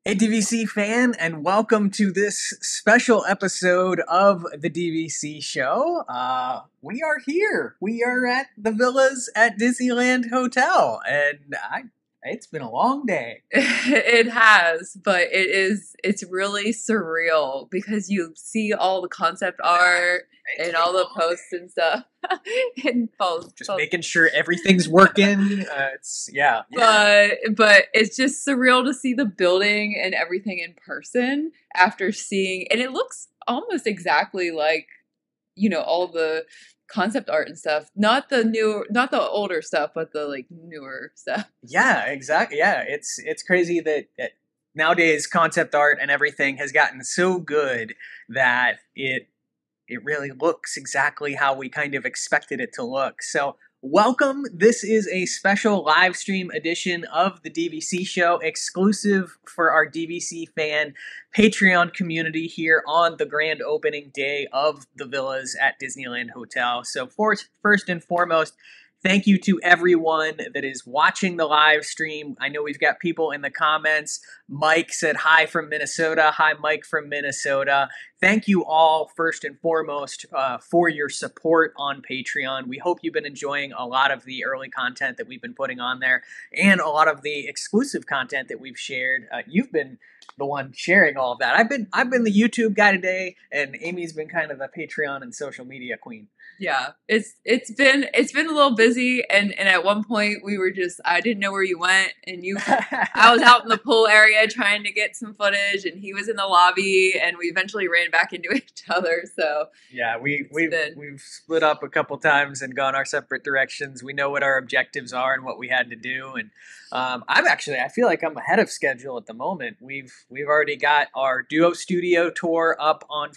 Hey, DVC fan, and welcome to this special episode of the DVC show. We are here. We are at the villas at Disneyland Hotel, and it's been a long day. It has, but it's really surreal because you see all the concept art It's and been a all the long day. posts and stuff. and falls, Just falls. making sure everything's working. It's yeah, yeah. But it's just surreal to see the building and everything in person after seeing, and it looks almost exactly like all the concept art and stuff. Not the older stuff, but the like newer stuff. Yeah, exactly. Yeah, it's crazy that nowadays concept art and everything has gotten so good that it really looks exactly how we kind of expected it to look. So, welcome. This is a special live stream edition of the DVC show, exclusive for our DVC fan Patreon community here on the grand opening day of the villas at Disneyland Hotel. So, first and foremost, thank you to everyone that is watching the live stream. I know we've got people in the comments. Mike said hi from Minnesota. Hi, Mike from Minnesota. Thank you all, first and foremost, for your support on Patreon. We hope you've been enjoying a lot of the early content that we've been putting on there and a lot of the exclusive content that we've shared. You've been the one sharing all of that. I've been the YouTube guy today, and Amy's been kind of the Patreon and social media queen. Yeah, it's been a little busy, and at one point we were just I didn't know where you went, and you I was out in the pool area trying to get some footage, and he was in the lobby, and we eventually ran back into each other. So Yeah, we've been we've split up a couple times and gone our separate directions. We know what our objectives are and what we had to do, and I feel like I'm ahead of schedule at the moment. We've already got our duo studio tour up on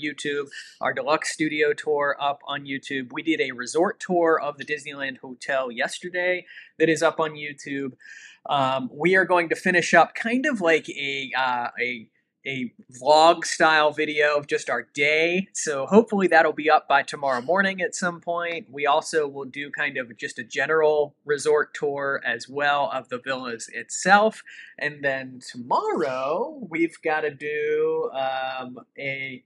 YouTube, our deluxe studio tour up on YouTube. We did a resort tour of the Disneyland Hotel yesterday that is up on YouTube. We are going to finish up kind of like a vlog style video of just our day. So hopefully that'll be up by tomorrow morning at some point. We also will do kind of just a general resort tour as well of the villas itself. And then tomorrow we've got to do a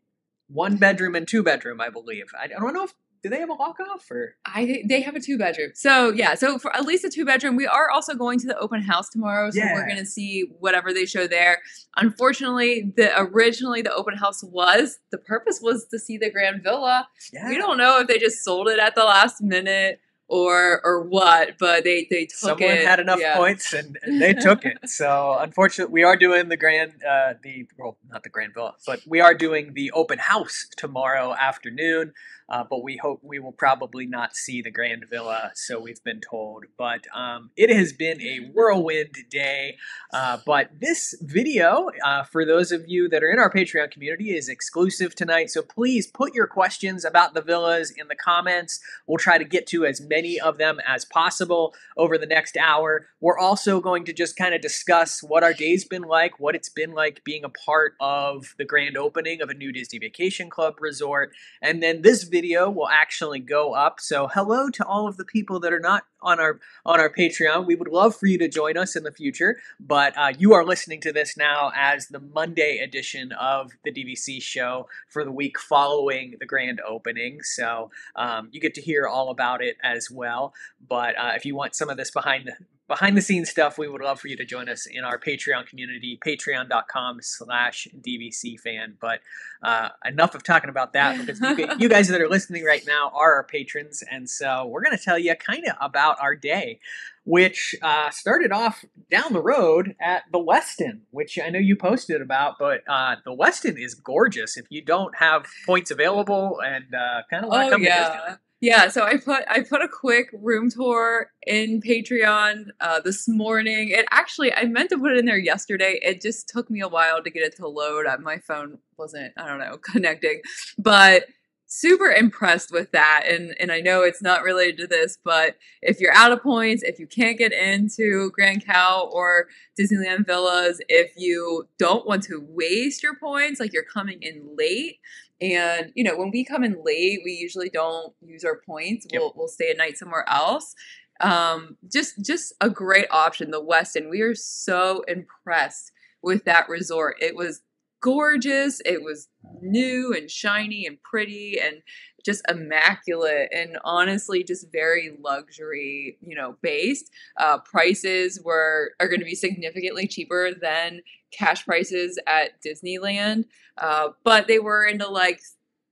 one bedroom and two bedroom, I believe. I don't know if do they have a lock off or they have a 2 bedroom. So yeah, so for at least a 2 bedroom. We are also going to the open house tomorrow, so we're yeah. gonna see whatever they show there. Unfortunately, originally the open house was the purpose was to see the Grand Villa. Yeah. We don't know if they just sold it at the last minute or what, but they took Someone it. had enough Yeah. points and they took it. So unfortunately, we are doing not the Grand Villa, but we are doing the open house tomorrow afternoon. But we hope we will probably not see the Grand Villa, so we've been told. But it has been a whirlwind day. But this video, for those of you that are in our Patreon community, is exclusive tonight. So please put your questions about the villas in the comments. We'll try to get to as many of them as possible over the next hour. We're also going to just kind of discuss what our day's been like, what it's been like being a part of the grand opening of a new Disney Vacation Club resort. And then this video will actually go up. So hello to all of the people that are not on our Patreon. We would love for you to join us in the future, but you are listening to this now as the Monday edition of the DVC show for the week following the grand opening. So you get to hear all about it as well. But if you want some of this behind the scenes stuff, we would love for you to join us in our Patreon community, patreon.com/DVC fan. But enough of talking about that, because you guys that are listening right now are our patrons. And so we're going to tell you kind of about our day, which started off down the road at the Westin, which I know you posted about, but the Westin is gorgeous if you don't have points available and kind of want to come to Disneyland. Yeah, so I put a quick room tour in Patreon this morning. It actually I meant to put it in there yesterday. It just took me a while to get it to load. My phone wasn't, I don't know, connecting. But super impressed with that. And I know it's not related to this, but if you're out of points, if you can't get into Grand Cal or Disneyland Villas, if you don't want to waste your points, like you're coming in late, and when we come in late, we usually don't use our points. Yep. We'll stay a night somewhere else. Just a great option, the Westin. We are so impressed with that resort. It was gorgeous. It was new and shiny and pretty and just immaculate, and honestly just very luxury, based. Prices are going to be significantly cheaper than cash prices at Disneyland, but they were into like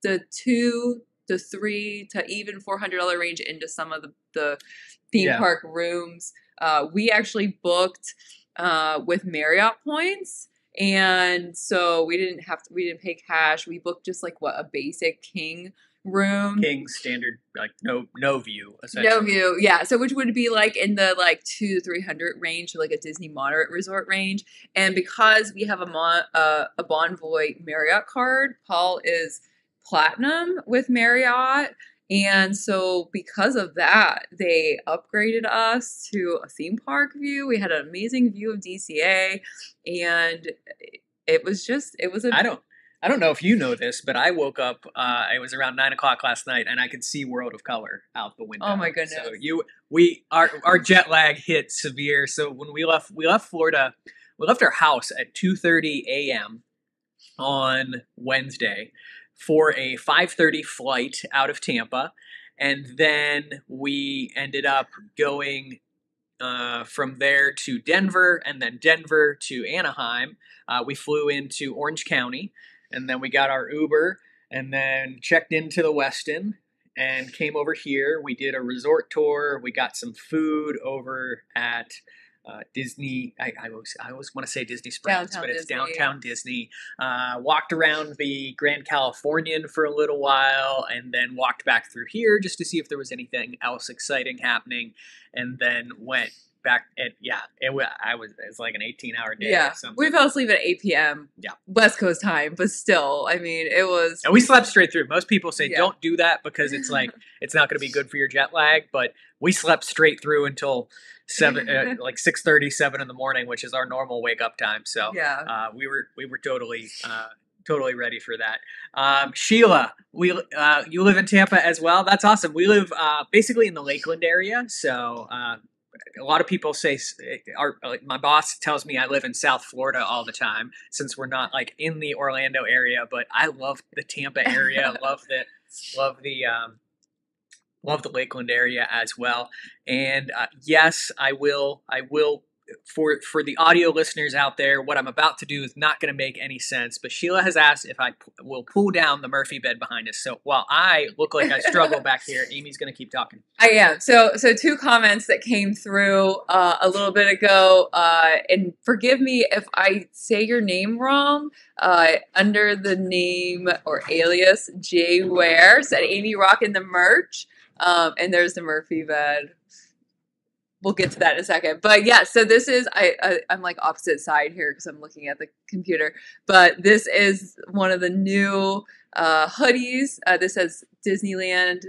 the $2 to $3 to even $400 range into some of the theme park rooms. We actually booked with Marriott points. And so we didn't pay cash. We booked just like a basic king room. King standard, like no view, essentially. No view, yeah. So which would be like in the like $200 to $300 range, so like a Disney moderate resort range. And because we have a Bonvoy Marriott card, Paul is platinum with Marriott. And so because of that, they upgraded us to a theme park view. We had an amazing view of DCA, and it was I don't know if you know this, but I woke up, it was around 9 o'clock last night, and I could see World of Color out the window. Oh my goodness. So our jet lag hit severe. So when we left Florida, we left our house at 2:30 a.m. on Wednesday for a 5:30 flight out of Tampa, and then we ended up going from there to Denver, and then Denver to Anaheim. We flew into Orange County, and then we got our Uber, and then checked into the Westin, and came over here. We did a resort tour. We got some food over at Disney. I always want to say Disney Springs, but it's downtown Disney. Walked around the Grand Californian for a little while, and then walked back through here just to see if there was anything else exciting happening, and then went back. And it's like an 18-hour day. Yeah, or something. We fell asleep at 8 p.m. Yeah, West Coast time, but still, I mean, it was. And we slept straight through. Most people say don't do that because it's like it's not going to be good for your jet lag, but we slept straight through until 6:30, 7 in the morning, which is our normal wake up time. So we were totally ready for that. Sheila, you live in Tampa as well. That's awesome. We live basically in the Lakeland area. So a lot of people say my boss tells me I live in South Florida all the time since we're not like in the Orlando area, but I love the Tampa area. love the Lakeland area as well. And yes, I will for the audio listeners out there, what I'm about to do is not going to make any sense, but Sheila has asked if I will pull down the Murphy bed behind us. So while I look like I struggle back here, Amy's going to keep talking. I am. So two comments that came through a little bit ago, and forgive me if I say your name wrong, under the name or alias Jay Ware said Amy rocking the merch. And there's the Murphy bed. We'll get to that in a second. But yeah, so this is, I'm like opposite side here because I'm looking at the computer. But this is one of the new hoodies. This says Disneyland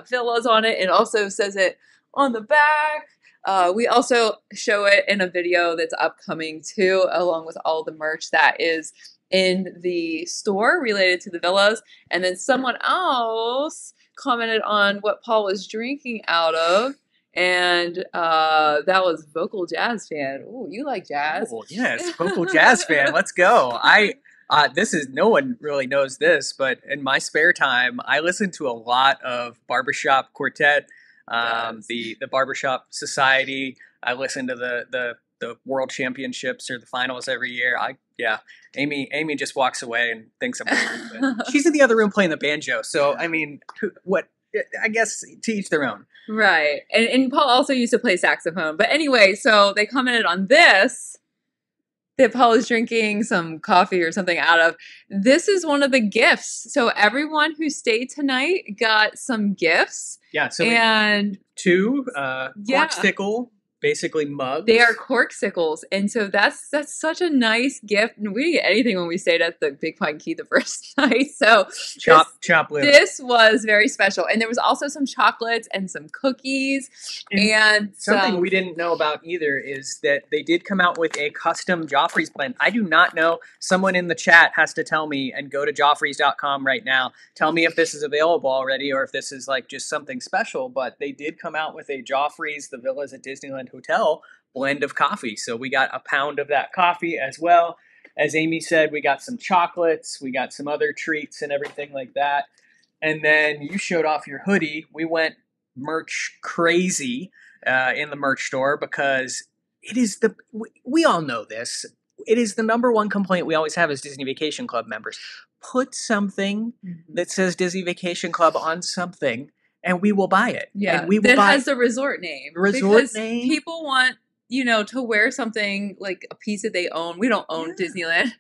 Villas on it. It also says it on the back. We also show it in a video that's upcoming too, along with all the merch that is in the store related to the villas. And then someone else commented on what Paul was drinking out of, and that was Vocal Jazz Fan. Oh, you like jazz? Oh, yes, Vocal Jazz Fan. Let's go. No one really knows this, but in my spare time, I listen to a lot of Barbershop Quartet, the Barbershop Society. I listen to the World Championships or the finals every year. Amy just walks away and thinks I'm weird. But she's in the other room playing the banjo. So, I mean, I guess to each their own. Right. And Paul also used to play saxophone. But anyway, so they commented on this, that Paul is drinking some coffee or something out of. This is one of the gifts. So everyone who stayed tonight got some gifts. Yeah. So and two corksicle, basically mugs. They are corksicles, and so that's such a nice gift. And we didn't get anything when we stayed at the Big Pine Key the first night. So chop liver. This was very special, and there was also some chocolates and some cookies, and something we didn't know about either is that they did come out with a custom Joffrey's blend. I do not know. Someone in the chat has to tell me, and go to joffreys.com right now. Tell me if this is available already or if this is like just something special. But they did come out with a Joffrey's The Villas at Disneyland Hotel blend of coffee. So we got a pound of that coffee as well. as Amy said, we got some chocolates, we got some other treats and everything like that. And then you showed off your hoodie. We went merch crazy in the merch store because it is we all know this. It is the number one complaint we always have as Disney Vacation Club members. Put something that says Disney Vacation Club on something, and we will buy it. Yeah, and we will that buy has the resort name. Resort name. People want, to wear something like a piece that they own. We don't own Disneyland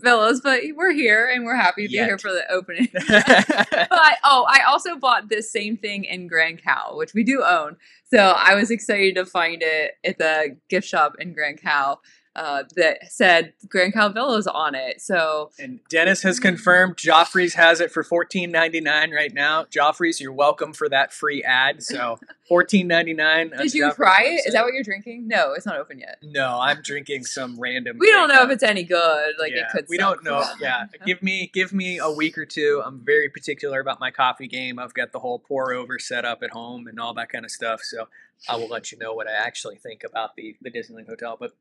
Villas, but we're here and we're happy to be here for the opening. But I also bought this same thing in Grand Cal, which we do own. So I was excited to find it at the gift shop in Grand Cal. That said Grand Cal Villas on it. So, and Dennis has confirmed Joffrey's has it for $14.99 right now. Joffrey's, you're welcome for that free ad. So $14.99. Did you try it? Is that what you're drinking? No, it's not open yet. No, I'm drinking some random. We don't know if it's any good. Like it could. We don't know. Yeah, give me a week or two. I'm very particular about my coffee game. I've got the whole pour over set up at home and all that kind of stuff. So I will let you know what I actually think about the Disneyland Hotel, but.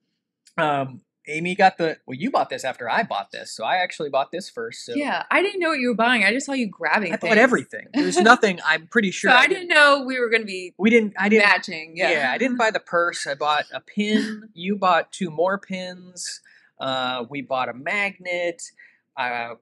Amy got you bought this after I bought this, so I actually bought this first. So. Yeah, I didn't know what you were buying. I just saw you grabbing things. I bought everything. There's nothing, I'm pretty sure. So I didn't know we were going to be matching. Yeah, I didn't buy the purse. I bought a pin. You bought 2 more pins. We bought a magnet.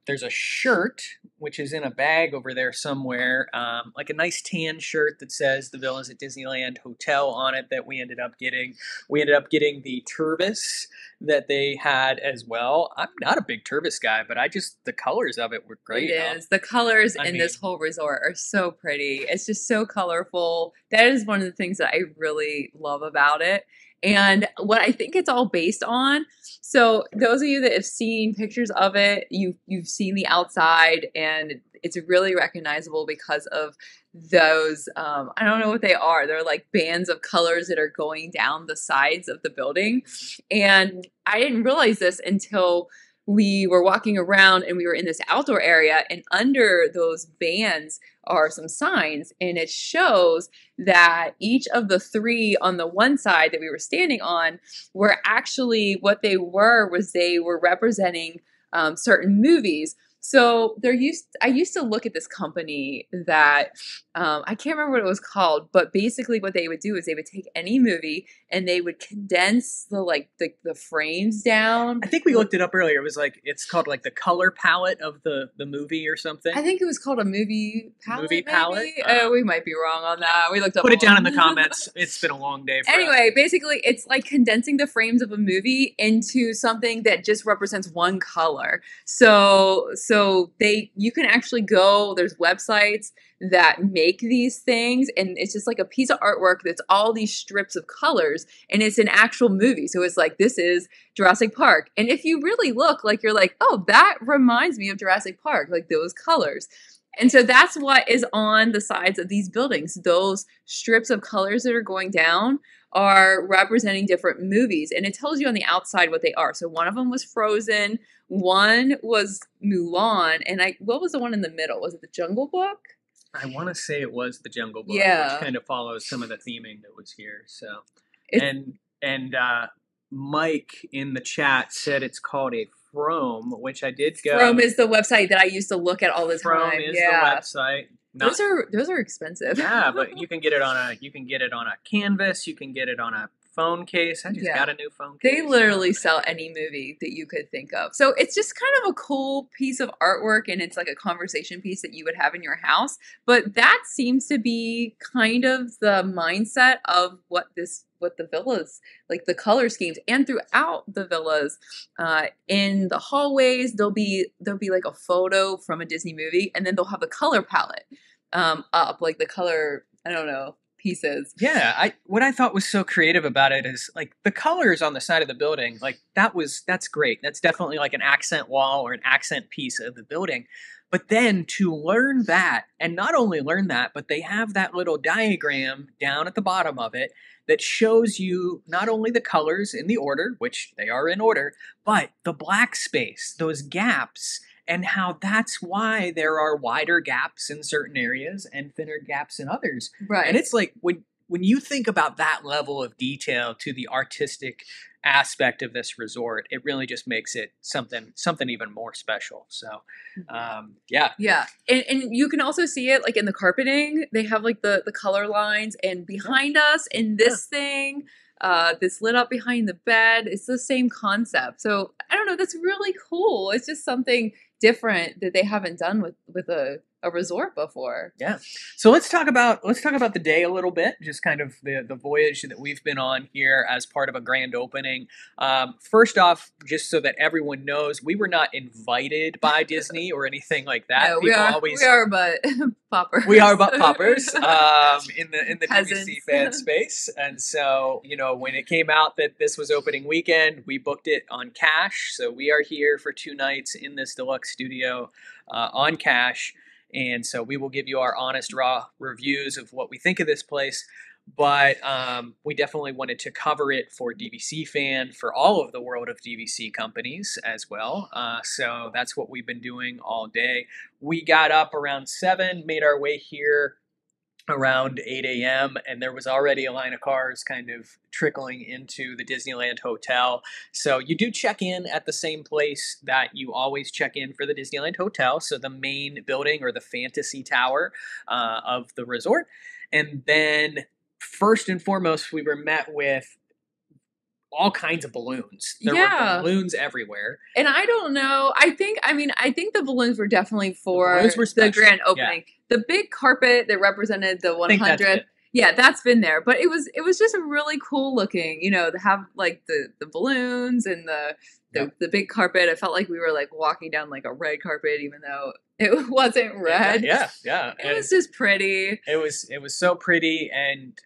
There's a shirt, which is in a bag over there somewhere, like a nice tan shirt that says the Villas at Disneyland Hotel on it that we ended up getting. We ended up getting the Turvis that they had as well. I'm not a big Turvis guy, but the colors of it were great. It is. The colors in this whole resort are so pretty. It's just so colorful. That is one of the things that I really love about it. And what I think it's all based on, so those of you that have seen pictures of it, you've seen the outside, and it's really recognizable because of those, I don't know what they are. They're like bands of colors that are going down the sides of the building. And I didn't realize this until we were walking around and we were in this outdoor area, and under those bands are some signs, and it shows that each of the 3 on the one side that we were standing on were actually what they were representing certain movies. So I used to look at this company that I can't remember what it was called, but basically what they would do is they would take any movie and they would condense the frames down. I think we looked it up earlier. It was it's called like the color palette of the movie or something. I think it was called a movie palette. Movie palette? We might be wrong on that. We looked up. Put it down in the comments. It's been a long day. Anyway, basically, it's like condensing the frames of a movie into something that just represents one color. So you can actually go. There's websites that make these things, and it's just like a piece of artwork that's all these strips of colors, and it's an actual movie. So it's like, this is Jurassic Park, and if you really look, you're like, oh, that reminds me of Jurassic Park, like those colors. And so that's what is on the sides of these buildings. Those strips of colors that are going down are representing different movies, and it tells you on the outside what they are. So one of them was Frozen, one was Mulan, and what was the one in the middle? Was it the Jungle Book? I want to say it was the Jungle Book, which kind of follows some of the theming that was here. So, and Mike in the chat said it's called a Frome, which I did go. Frome is the website that I used to look at all the time. Frome is the website. Those are expensive. Yeah, but you can get it on a canvas. You can get it on a phone case. I just got a new phone case. They literally sell any movie that you could think of. So it's just kind of a cool piece of artwork, and it's like a conversation piece that you would have in your house. But that seems to be kind of the mindset of what the villas, like the color schemes, and throughout the villas, in the hallways, there'll be like a photo from a Disney movie, and then they'll have the color palette up, like the color, I don't know, pieces. Yeah, what I thought was so creative about it is like the colors on the side of the building, like that's great. That's definitely like an accent wall or an accent piece of the building. But then to learn that, and not only learn that, but they have that little diagram down at the bottom of it that shows you not only the colors in the order, which they are in order, but the black space, those gaps, and how that's why there are wider gaps in certain areas and thinner gaps in others. Right. And it's like when when you think about that level of detail to the artistic aspect of this resort, it really just makes it something even more special. So yeah. And you can also see it like in the carpeting. They have like the color lines, and behind us in this thing, this lit up behind the bed, it's the same concept. So I don't know, that's really cool. It's just something different that they haven't done with a resort before. Yeah. So let's talk about the day a little bit, just kind of the voyage that we've been on here as part of a grand opening. First off, just so that everyone knows, we were not invited by Disney or anything like that. No, we are but poppers. We are but poppers in the Peasants. DVC fan space. And so, when it came out that this was opening weekend, we booked it on cash. So we are here for 2 nights in this deluxe studio on cash. And so we will give you our honest, raw reviews of what we think of this place. But we definitely wanted to cover it for DVC Fan, for all of the world of DVC companies as well. So that's what we've been doing all day. We got up around 7, made our way here around 8 a.m. and there was already a line of cars kind of trickling into the Disneyland Hotel. So you do check in at the same place that you always check in for the Disneyland Hotel, so the main building or the fantasy tower of the resort. And then first and foremost, we were met with all kinds of balloons. There were balloons everywhere. And I don't know. I think the balloons were definitely for the grand opening. Yeah. The big carpet that represented the 100th. Yeah, that's been there. But it was just really cool looking, to have like the balloons and the big carpet. I felt like we were like walking down like a red carpet, even though it wasn't red. Yeah. It was just pretty. It was so pretty. And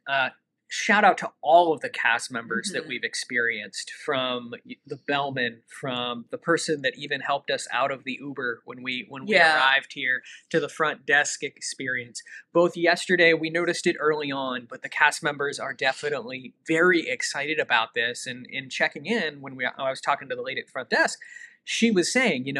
shout out to all of the cast members that we've experienced, from the bellman, from the person that even helped us out of the Uber when we arrived here, to the front desk experience. Both yesterday, we noticed it early on, but the cast members are definitely very excited about this. And in checking in, when I was talking to the lady at the front desk, she was saying,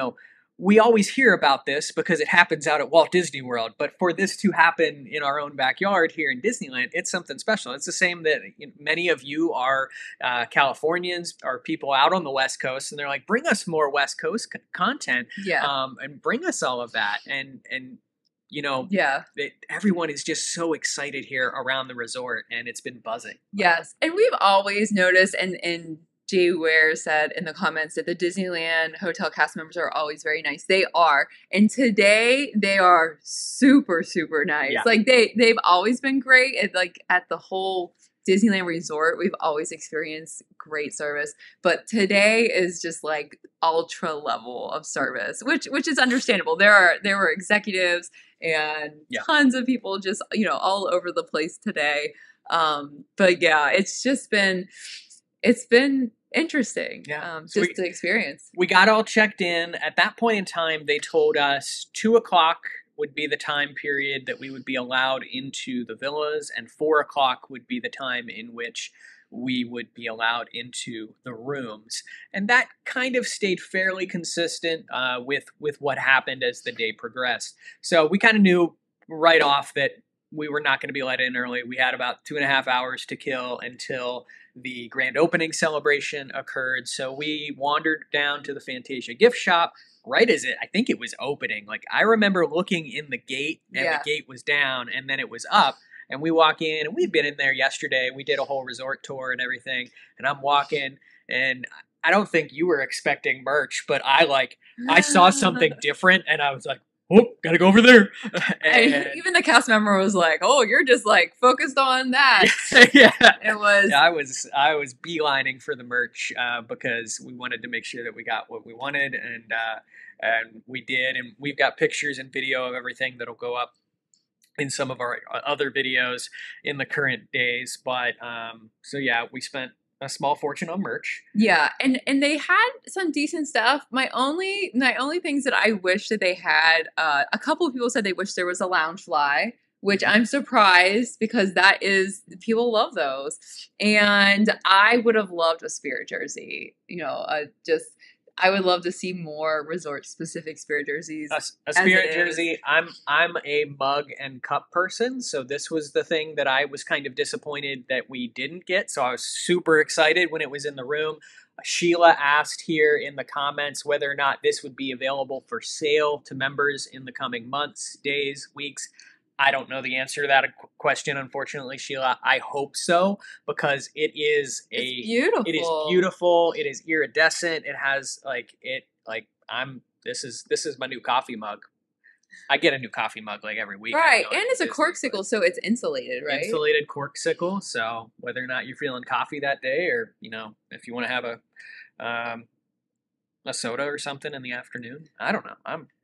we always hear about this because it happens out at Walt Disney World, but for this to happen in our own backyard here in Disneyland, it's something special. It's the same that many of you are Californians or people out on the West Coast, and they're like, bring us more West Coast content, and bring us all of that. And everyone is just so excited here around the resort, and it's been buzzing. Yes, and we've always noticed, and Jay Ware said in the comments that the Disneyland Hotel cast members are always very nice. They are. And today they are super, super nice. Yeah. Like they've always been great. At the whole Disneyland resort, we've always experienced great service. But today is just like ultra level of service, which is understandable. There were executives and tons of people just, all over the place today. But yeah, it's been interesting, to experience. We got all checked in. At that point in time, they told us 2 o'clock would be the time period that we would be allowed into the villas, and 4 o'clock would be the time in which we would be allowed into the rooms. And that kind of stayed fairly consistent with what happened as the day progressed. So we kind of knew right off that we were not going to be let in early. We had about 2.5 hours to kill until the grand opening celebration occurred. So we wandered down to the Fantasia gift shop right as I think it was opening. Like, I remember looking in the gate, and the gate was down and then it was up, and we walk in, and we'd been in there yesterday. We did a whole resort tour and everything, and I'm walking, and I don't think you were expecting merch, but I saw something different, and I was like, oh, gotta go over there. And even the cast member was like, oh, you're just like focused on that. Yeah. It was. Yeah, I was beelining for the merch because we wanted to make sure that we got what we wanted, and we did. And we've got pictures and video of everything that'll go up in some of our other videos in the current days. But so yeah, we spent a small fortune on merch. Yeah, and they had some decent stuff. My only things that I wish that they had, a couple of people said they wish there was a lounge fly, which I'm surprised because people love those. And I would have loved a Spirit jersey, I would love to see more resort-specific Spirit jerseys. A Spirit jersey. I'm a mug and cup person, so this was the thing that I was kind of disappointed that we didn't get. So I was super excited when it was in the room. Sheila asked here in the comments whether or not this would be available for sale to members in the coming months, days, weeks. I don't know the answer to that question, unfortunately, Sheila. I hope so, because it's beautiful. It is beautiful. It is iridescent. It has this is my new coffee mug. I get a new coffee mug like every week. Right, and it's a corksicle, so it's insulated, right? Insulated corksicle. So whether or not you're feeling coffee that day, or if you want to have a soda or something in the afternoon, I don't know.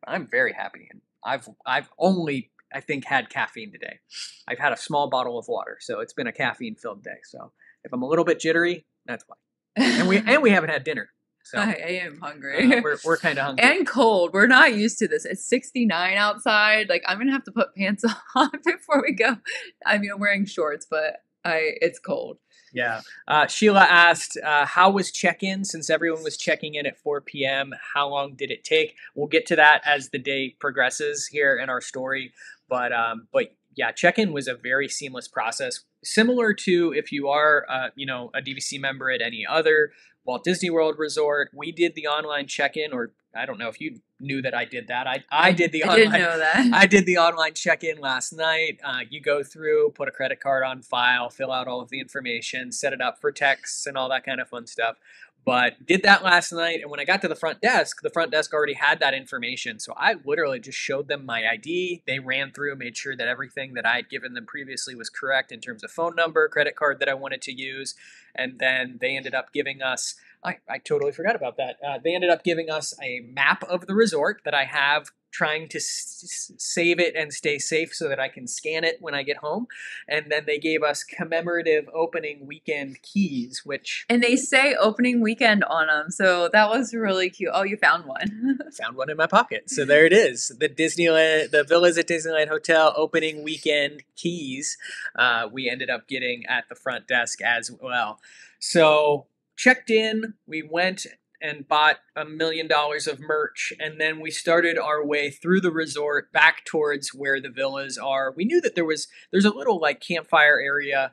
I'm very happy, and I've only, I think, had caffeine today. I've had a small bottle of water, so it's been a caffeine-filled day. So if I'm a little bit jittery, that's why. And we haven't had dinner. So I am hungry. We're kind of hungry and cold. We're not used to this. It's 69 outside. Like, I'm gonna have to put pants on before we go. I mean, I'm wearing shorts, but it's cold. Yeah. Sheila asked, how was check-in? Since everyone was checking in at 4 p.m., how long did it take? We'll get to that as the day progresses here in our story. But yeah, check-in was a very seamless process, similar to if you are, a DVC member at any other Walt Disney World resort. We did the online check-in, or I don't know if you knew that I did that. I did the online. I didn't know that. I did the online check-in last night. You go through, put a credit card on file, fill out all of the information, set it up for texts and all that kind of fun stuff. But did that last night, and when I got to the front desk already had that information. So I literally just showed them my ID. They ran through, made sure that everything that I had given them previously was correct in terms of phone number, credit card that I wanted to use. And then they ended up giving us, I totally forgot about that. They ended up giving us a map of the resort that I have, trying to save it and stay safe so that I can scan it when I get home. And then they gave us commemorative opening weekend keys, and they say opening weekend on them. So that was really cute. Oh, you found one. Found one in my pocket. So there it is. The Villas at Disneyland Hotel opening weekend keys. We ended up getting at the front desk as well. So checked in, we went and bought $1 million of merch, and then we started our way through the resort back towards where the villas are. We knew that there's a little campfire area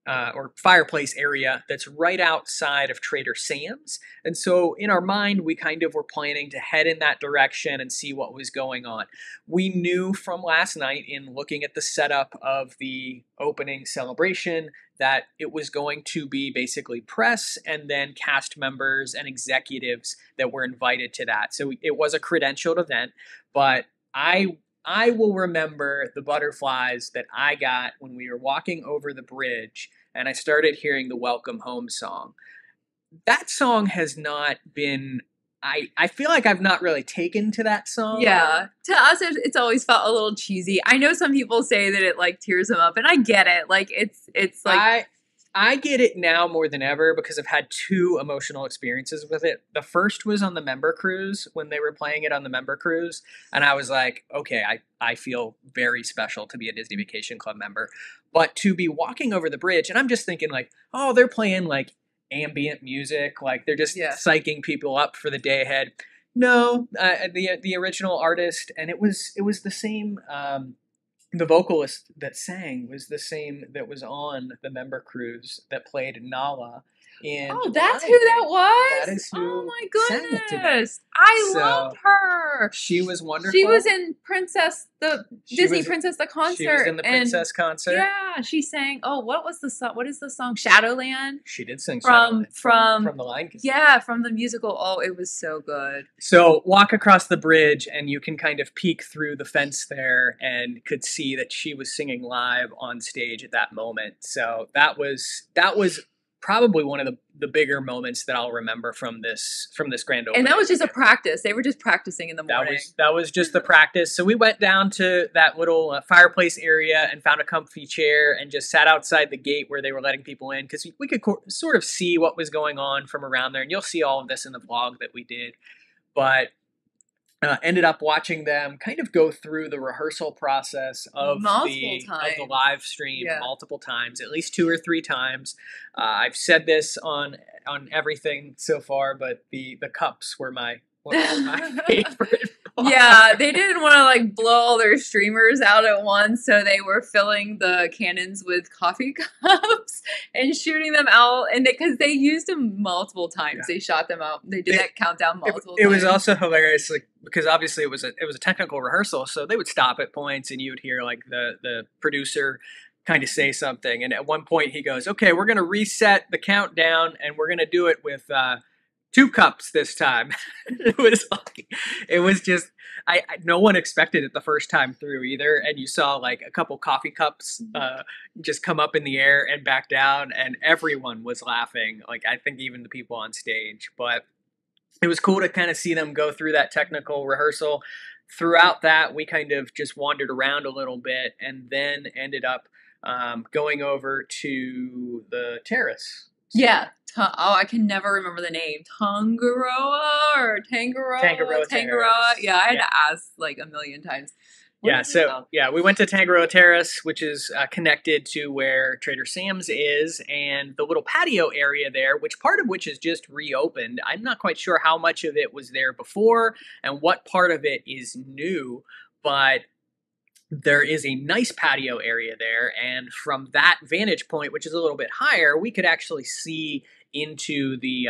or fireplace area that's right outside of Trader Sam's, and so in our mind we kind of were planning to head in that direction and see what was going on. We knew from last night, in looking at the setup of the opening celebration, that it was going to be basically press and then cast members and executives that were invited to that. So it was a credentialed event, but I will remember the butterflies that I got when we were walking over the bridge and I started hearing the Welcome Home song. That song has not been, I feel like I've not really taken to that song. Yeah. To us, it's always felt a little cheesy. I know some people say that it tears them up, and I get it. It's like... I get it now more than ever because I've had two emotional experiences with it. The first was on the member cruise, when they were playing it on the member cruise. And I was like, okay, I feel very special to be a Disney Vacation Club member. But to be walking over the bridge, and I'm just thinking oh, they're playing ambient music. They're just psyching people up for the day ahead. No, the original artist, and it was the same... the vocalist that sang was the same that was on the member cruise that played Nala in... Oh, that's who that was? That is who oh my goodness. I loved her. She was wonderful. She was in Disney Princess the concert. She was in the Princess concert. Yeah, she sang, what was the song? What is the song? Shadowland? She did sing Shadowland from The Lion King. Yeah, from the musical. Oh, it was so good. So walk across the bridge and you can kind of peek through the fence there and could see that she was singing live on stage at that moment. So that was probably one of the bigger moments that I'll remember from this grand opening. And that was just a practice. They were just practicing in the morning. That was just the practice. So we went down to that little fireplace area and found a comfy chair and just sat outside the gate where they were letting people in, because we could sort of see what was going on from around there. And you'll see all of this in the vlog that we did. But ended up watching them kind of go through the rehearsal process of multiple the times. live stream Yeah. multiple times, at least 2 or 3 times. I've said this on everything so far, but the cups were my favorite part. Yeah, they didn't want to like blow all their streamers out at once, so they were filling the cannons with coffee cups and shooting them out. And because they used them multiple times, they shot them out. They did that countdown multiple It times. was also hilarious, like, because obviously it was a technical rehearsal, so they would stop at points, and you would hear like the producer kind of say something, and at one point he goes, "Okay, we're gonna reset the countdown, and we're gonna do it with 2 cups this time." It was just no one expected it the first time through either, and you saw like a couple coffee cups just come up in the air and back down, and everyone was laughing. Like, I think even the people on stage, but it was cool to kind of see them go through that technical rehearsal. Throughout that, we kind of just wandered around a little bit, and then ended up going over to the terrace. Yeah. I can never remember the name. Tangaroa or Tangaroa? Tangaroa Terrace. Yeah, I had to ask like a million times. We went to Tangaroa Terrace, which is connected to where Trader Sam's is, and the little patio area there, part of which is just reopened. I'm not quite sure how much of it was there before and what part of it is new, but there is a nice patio area there, and from that vantage point, which is a little bit higher, we could actually see into the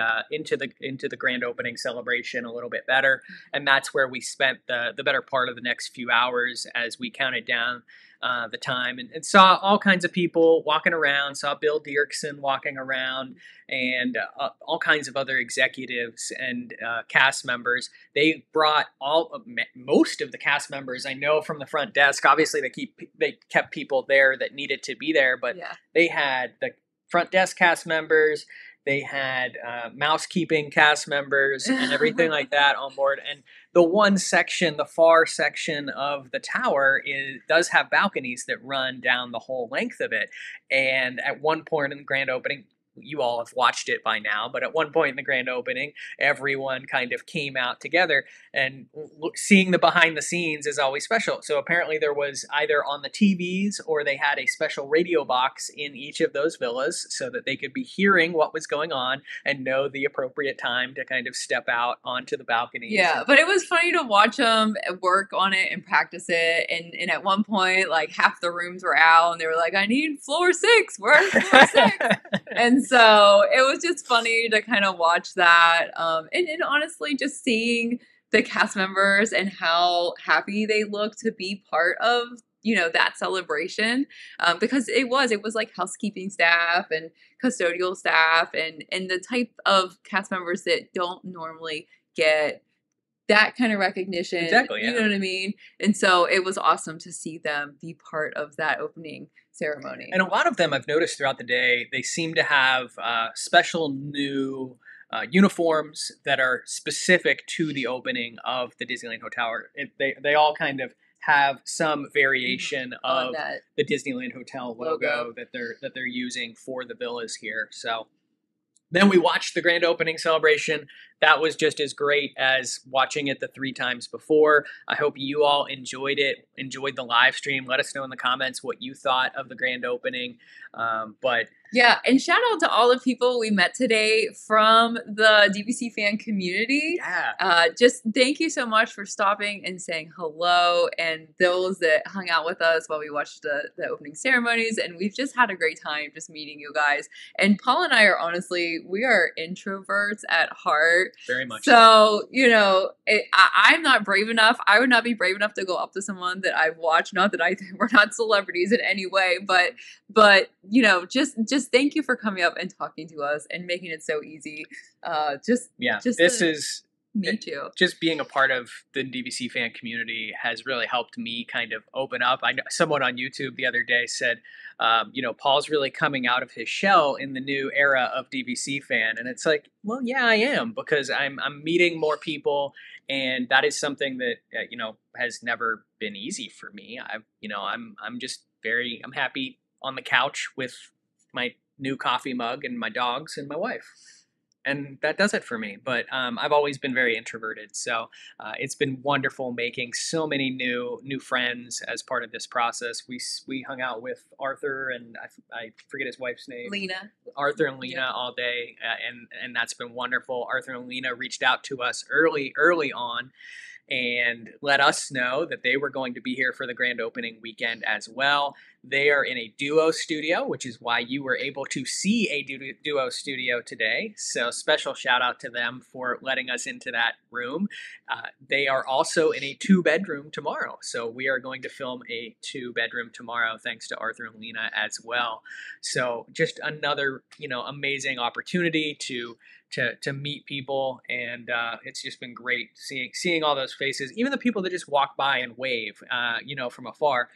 grand opening celebration a little bit better, and that's where we spent the better part of the next few hours as we counted down the time, and saw all kinds of people walking around. Saw Bill Dirksen walking around, and all kinds of other executives and cast members. They brought most of the cast members I know from the front desk. Obviously, they kept people there that needed to be there, but they had the front desk cast members. They had mousekeeping cast members and everything like that on board. And the far section of the tower does have balconies that run down the whole length of it. And at one point in the grand opening, you all have watched it by now, but at one point in the grand opening, everyone kind of came out together, and seeing the behind the scenes is always special. So apparently there was either on the TVs, or they had a special radio box in each of those villas so that they could be hearing what was going on and know the appropriate time to kind of step out onto the balcony. Yeah, but it was funny to watch them work on it and practice it. And at one point, like half the rooms were out, and they were like, "I need floor 6. Where's floor 6?" And so it was just funny to kind of watch that. And honestly, just seeing the cast members and how happy they look to be part of, that celebration. Because it was like housekeeping staff and custodial staff and the type of cast members that don't normally get that kind of recognition. Exactly, yeah. You know what I mean? And so it was awesome to see them be part of that opening ceremony. And a lot of them I've noticed throughout the day, they seem to have special new uniforms that are specific to the opening of the Disneyland Hotel. They all kind of have some variation of the Disneyland Hotel logo that they're using for the villas here. So then we watched the grand opening celebration. That was just as great as watching it the 3 times before. I hope you all enjoyed it, enjoyed the live stream. Let us know in the comments what you thought of the grand opening. Yeah, and shout out to all the people we met today from the DVC fan community. Yeah. Just thank you so much for stopping and saying hello, and those that hung out with us while we watched the opening ceremonies. And we've just had a great time just meeting you guys. And Paul and I are we are introverts at heart. Very much. So, I'm not brave enough. I would not be brave enough to go up to someone that I've watched. Not that we're not celebrities in any way, but just thank you for coming up and talking to us and making it so easy. Me too. Just being a part of the DVC fan community has really helped me kind of open up. I know someone on YouTube the other day said, Paul's really coming out of his shell in the new era of DVC fan. And it's like, well, yeah, I am, because I'm meeting more people, and that is something that, has never been easy for me. I'm happy on the couch with my new coffee mug and my dogs and my wife. and that does it for me. But I've always been very introverted, so it's been wonderful making so many new friends as part of this process. We hung out with Arthur and I forget his wife's name, Lena. Arthur and Lena all day, and that's been wonderful. Arthur and Lena reached out to us early on and let us know that they were going to be here for the grand opening weekend as well. They are in a duo studio, which is why you were able to see a duo studio today. So special shout out to them for letting us into that room. They are also in a 2-bedroom tomorrow. So we are going to film a 2-bedroom tomorrow, thanks to Arthur and Lena as well. So just another, amazing opportunity to meet people, and it's just been great seeing all those faces, even the people that just walk by and wave, from afar.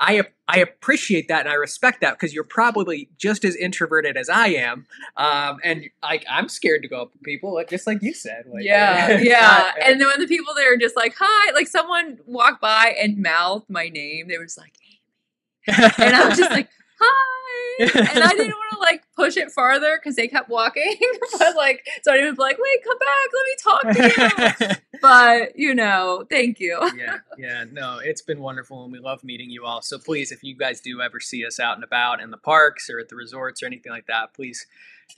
I appreciate that and I respect that because you're probably just as introverted as I am, and I'm scared to go up to people, just like you said. Yeah. And then when the people that are just like, hi, like someone walked by and mouthed my name, they were just like, Amy. And I was just like, hi. And I didn't want to push it farther because they kept walking, but so I didn't be like, wait, come back, let me talk to you. But thank you. Yeah, no, it's been wonderful and we love meeting you all. So please, if you guys do ever see us out and about in the parks or at the resorts or anything like that, please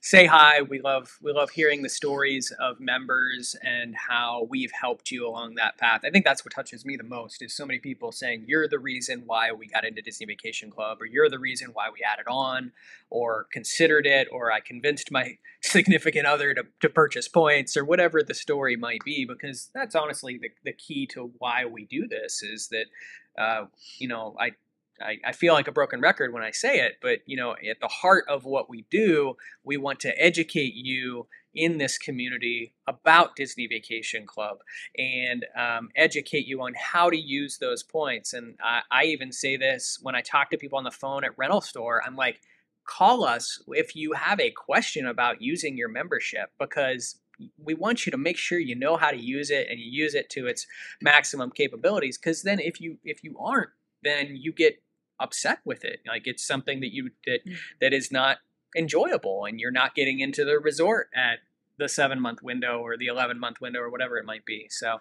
say hi. We love hearing the stories of members and how we've helped you along that path. I think that's what touches me the most, is so many people saying you're the reason why we got into Disney Vacation Club, or you're the reason why we added on or considered it, or I convinced my significant other to purchase points, or whatever the story might be, because that's honestly the key to why we do this, is that I feel like a broken record when I say it, but at the heart of what we do, we want to educate you in this community about Disney Vacation Club and educate you on how to use those points. And I even say this when I talk to people on the phone at rental store. I'm like, call us if you have a question about using your membership, because we want you to make sure you know how to use it and you use it to its maximum capabilities. Because then if you aren't, then you get upset with it. Like it's something that is not enjoyable, and you're not getting into the resort at the 7-month window or the 11-month window or whatever it might be. So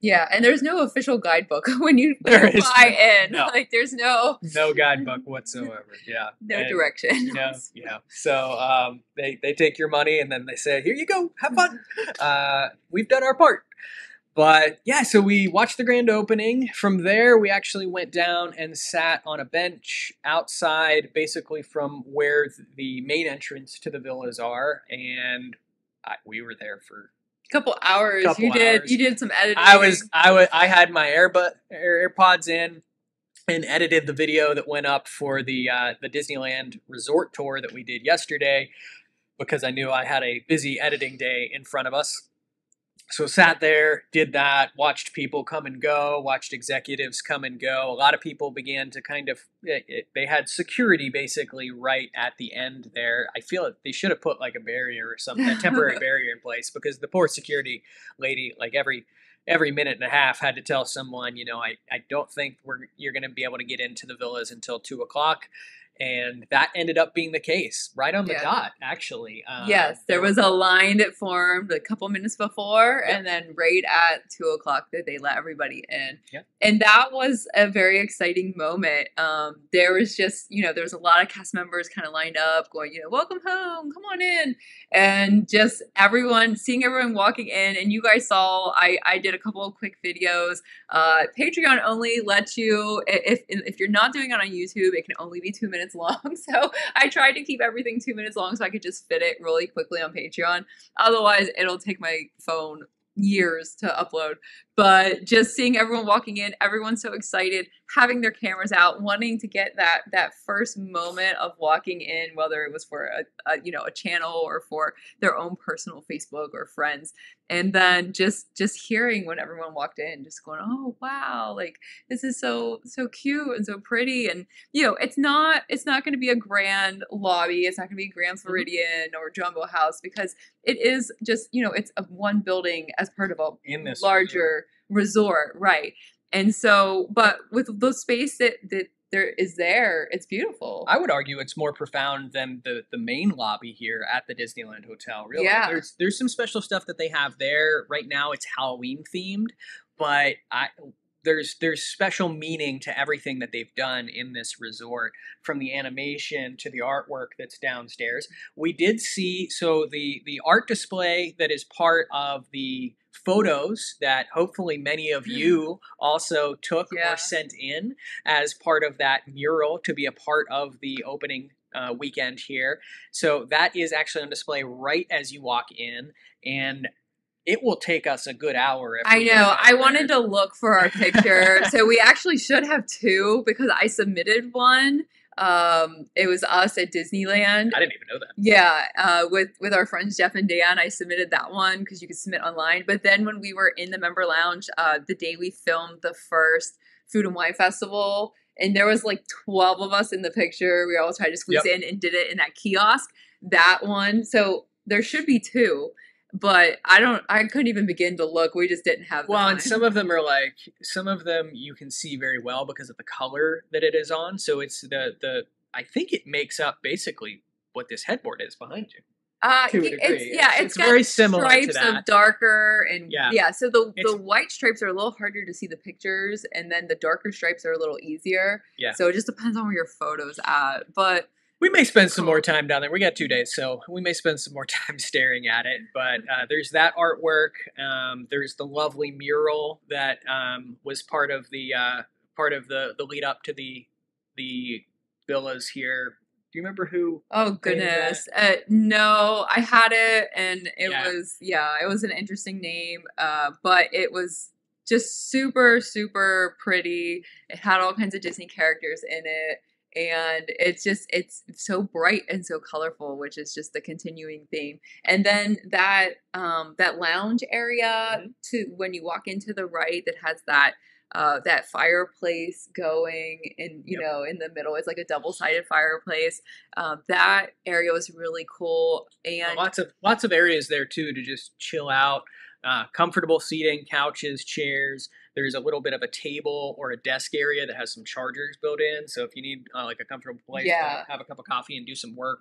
yeah, and there's no official guidebook when you fly in. No. There's no guidebook whatsoever. Yeah, no direction. Yeah. So they take your money and then they say, "Here you go, have fun. We've done our part." But yeah, so we watched the grand opening. From there, we actually went down and sat on a bench outside, basically from where the main entrance to the villas are, and we were there for couple hours. You did some editing. I had my AirPods in and edited the video that went up for the Disneyland resort tour that we did yesterday, because I knew I had a busy editing day in front of us. So sat there, did that, watched people come and go, watched executives come and go. A lot of people began to they had security basically right at the end there. I feel like they should have put a barrier or something, a temporary barrier in place, because the poor security lady, every minute and a half, had to tell someone, I don't think you're going to be able to get into the villas until 2:00. And that ended up being the case, right on the dot, actually. Yes, there was a line that formed a couple minutes before, and then right at 2:00 that they let everybody in. Yep. And that was a very exciting moment. There was just, there was a lot of cast members kind of lined up going, welcome home, come on in. And just seeing everyone walking in. And you guys saw, I did a couple of quick videos. Patreon only lets you, if you're not doing it on YouTube, it can only be 2 minutes long. So I tried to keep everything 2 minutes long so I could just fit it really quickly on Patreon. Otherwise, it'll take my phone years to upload. But just seeing everyone walking in, everyone's so excited, having their cameras out, wanting to get that first moment of walking in, whether it was for a channel or for their own personal Facebook or friends. And then just hearing when everyone walked in, just going, oh wow, this is so cute and so pretty. And it's not going to be a grand lobby, it's not going to be Grand Floridian or Jumbo House, because it is just it's a one building as part of a larger resort, right? And so, but with the space that It's beautiful. I would argue it's more profound than the main lobby here at the Disneyland Hotel. Really, Yeah. There's some special stuff that they have there. Right now, it's Halloween themed, but there's special meaning to everything that they've done in this resort, from the animation to the artwork that's downstairs. We did see the art display that is part of the photos that hopefully many of you also took or sent in as part of that mural to be a part of the opening weekend here. So that is actually on display right as you walk in, and it will take us a good hour. I know. I wanted to look for our picture. So we actually should have two because I submitted one. It was us at Disneyland. I didn't even know that. Yeah, with our friends Jeff and Dan, I submitted that one because you could submit online. But then when we were in the member lounge, the day we filmed the first Food and Wine Festival, and there was like 12 of us in the picture. We all tried to squeeze in and did it in that kiosk. That one. So there should be two. But I couldn't even begin to look. We just didn't have the time. And some of them you can see very well because of the color that it is on. So it's I think it makes up basically what this headboard is behind you. To a degree. It's got very similar stripes to that. of darker and so the white stripes are a little harder to see the pictures, and then the darker stripes are a little easier. Yeah. So it just depends on where your photo's at. But we may spend some more time down there. We got 2 days, so we may spend some more time staring at it. But there's that artwork. There's the lovely mural that was part of the lead up to the villas here. Do you remember who? Oh goodness, no, I had it, and it was an interesting name, but it was just super, super pretty. It had all kinds of Disney characters in it. And it's so bright and so colorful, which is just the continuing theme. And then that lounge area to when you walk into the right that has that fireplace going in, you know, in the middle. It's like a double-sided fireplace. That area was really cool. And lots of areas there too to just chill out. Comfortable seating, couches, chairs. There's a little bit of a table or a desk area that has some chargers built in. So if you need like a comfortable place to have a cup of coffee and do some work.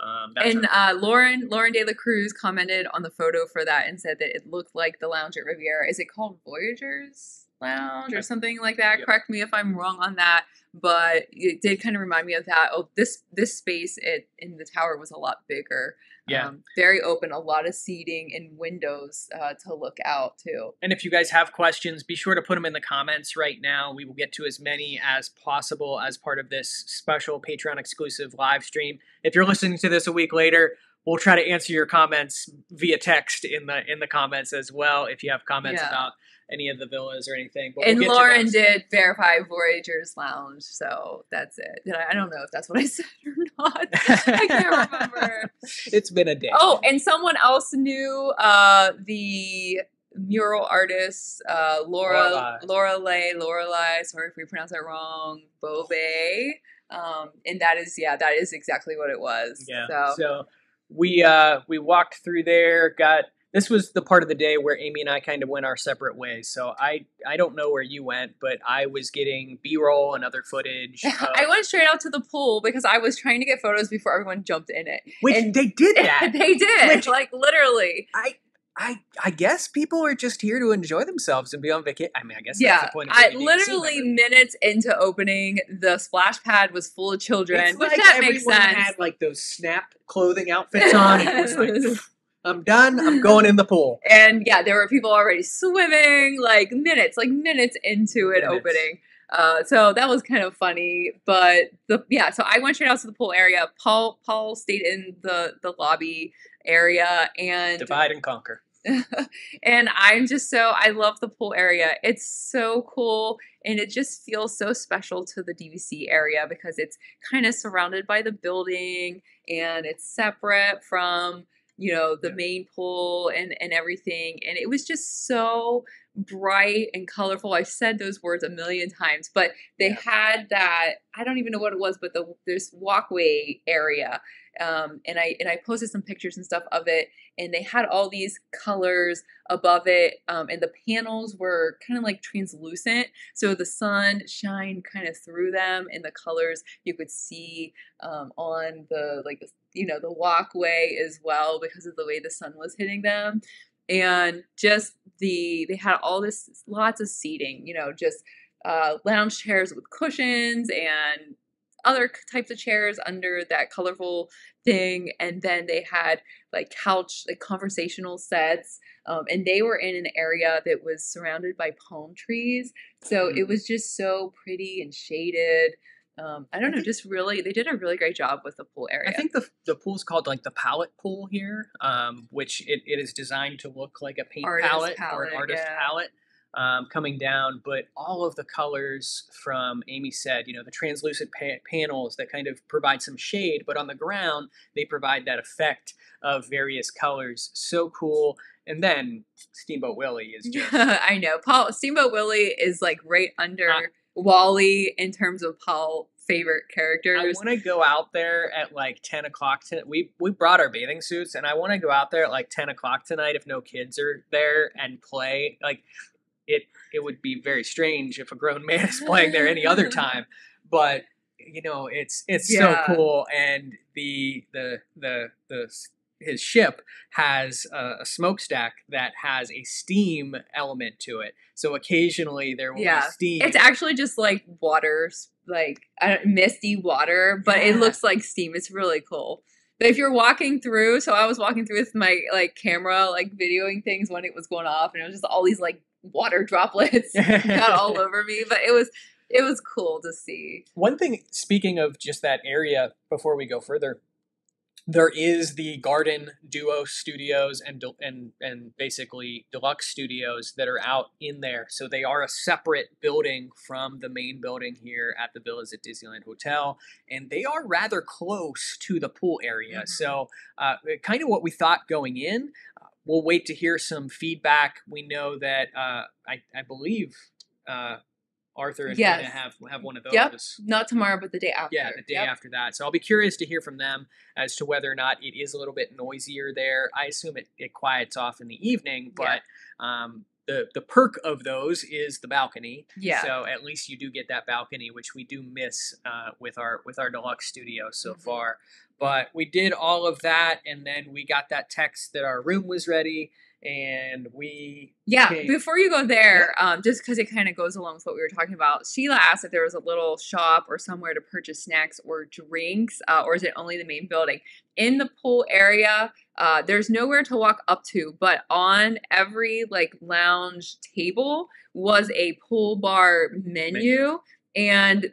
Lauren De La Cruz commented on the photo for that and said that it looked like the lounge at Riviera. Is it called Voyagers Lounge or something like that? Yep. Correct me if I'm wrong on that. But it did kind of remind me of that. Oh, this space in the tower was a lot bigger. Yeah. Very open, a lot of seating and windows to look out too. And if you guys have questions, be sure to put them in the comments right now. We will get to as many as possible as part of this special Patreon exclusive live stream. If you're listening to this a week later, we'll try to answer your comments via text in the comments as well if you have comments about any of the villas or anything. But and Lauren did verify Voyagers Lounge, so that's it. I don't know if that's what I said or not. I can't remember. It's been a day. Oh, and someone else knew the mural artist, Lorelei, sorry if we pronounce that wrong, Bove. And that is exactly what it was. Yeah. So we walked through there, this was the part of the day where Amy and I kind of went our separate ways. So I don't know where you went, but I was getting B-roll and other footage. I went straight out to the pool because I was trying to get photos before everyone jumped in it. Which they did that. They did. Like literally. I guess people are just here to enjoy themselves and be on vacation. I mean, I guess that's the point of it. Literally minutes into opening, the splash pad was full of children, it's which like that makes sense. Had like those snap clothing outfits on. And it was like, I'm done. I'm going in the pool. And there were people already swimming, like minutes into it opening. So that was kind of funny, but so I went straight out to the pool area. Paul stayed in the lobby area and divide and conquer. And I love the pool area. It's so cool. And it just feels so special to the DVC area because it's kind of surrounded by the building and it's separate from, the main pool and everything. And it was just so bright and colorful. I've said those words a million times, but they had that, I don't even know what it was, but this walkway area. And I posted some pictures and stuff of it, and they had all these colors above it, and the panels were kind of like translucent, so the sun shined kind of through them, and the colors you could see on the, like, you know, the walkway as well because of the way the sun was hitting them. And just they had all this, lots of seating, you know, just lounge chairs with cushions and other types of chairs under that colorful thing. And then they had like couch, like conversational sets. And they were in an area that was surrounded by palm trees. So it was just so pretty and shaded. I don't know, just really, they did a really great job with the pool area. I think the pool's called like the palette pool here, which it is designed to look like a paint palette or an artist palette coming down. But all of the colors, from Amy said, you know, the translucent panels that kind of provide some shade, but on the ground, they provide that effect of various colors. So cool. And then Steamboat Willie is just... I know. Steamboat Willie is like right under... Wally in terms of Paul's favorite characters. I want to go out there at like 10 o'clock. We brought our bathing suits, and I want to go out there at like 10 o'clock tonight if no kids are there and play. Like it would be very strange if a grown man is playing there any other time. But you know, it's so cool, and his ship has a smokestack that has a steam element to it. So occasionally there will be steam. It's actually just like water, like misty water, but it looks like steam. It's really cool. But if you're walking through, so I was walking through with my like camera, like videoing things when it was going off, and it was just all these like water droplets got all over me. But it was cool to see. One thing, speaking of just that area, before we go further, there is the Garden Duo Studios and basically deluxe studios that are out in there. So they are a separate building from the main building here at the Villas at Disneyland Hotel, and they are rather close to the pool area. So kind of what we thought going in. We'll wait to hear some feedback. We know that I believe Arthur is going to have one of those. Yep, not tomorrow, but the day after. Yeah, the day after that. So I'll be curious to hear from them as to whether or not it is a little bit noisier there. I assume it quiets off in the evening, but the perk of those is the balcony. Yeah. So at least you do get that balcony, which we do miss with our deluxe studio so far. But we did all of that, and then we got that text that our room was ready. And we before you go there, just because it kind of goes along with what we were talking about, Sheila asked if there was a little shop or somewhere to purchase snacks or drinks, or is it only the main building? In the pool area, there's nowhere to walk up to, but on every like lounge table was a pool bar menu. And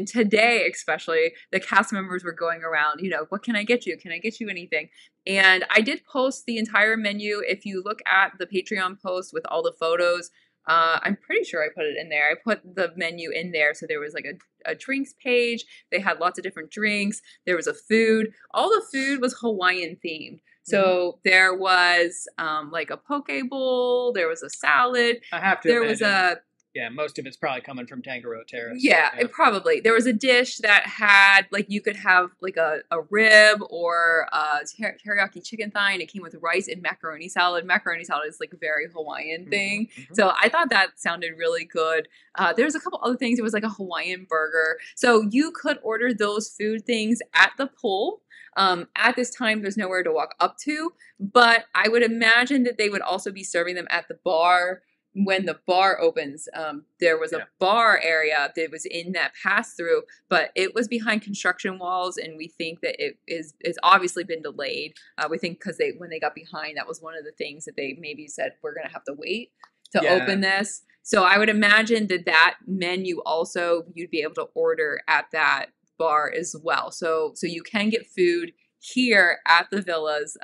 today, especially, the cast members were going around, you know, what can I get you? Can I get you anything? And I did post the entire menu. If you look at the Patreon post with all the photos, I'm pretty sure I put it in there. I put the menu in there. So there was like a drinks page. They had lots of different drinks. There was a food. All the food was Hawaiian themed. So there was like a poke bowl. There was a salad. I have to imagine. Yeah, most of it's probably coming from Tangaroa Terrace. Yeah, it probably. There was a dish that had, like, you could have, like, a rib or a teriyaki chicken thigh, and it came with rice and macaroni salad. Macaroni salad is, like, a very Hawaiian thing. So I thought that sounded really good. There's a couple other things. There was, like, a Hawaiian burger. So you could order those food things at the pool. At this time, there's nowhere to walk up to, but I would imagine that they would also be serving them at the bar. When the bar opens, there was a bar area that was in that pass-through, but it was behind construction walls, and we think that it's obviously been delayed. We think because when they got behind, that was one of the things that they maybe said, we're going to have to wait to open this. So I would imagine that menu also, you'd be able to order at that bar as well. So you can get food here at the villas,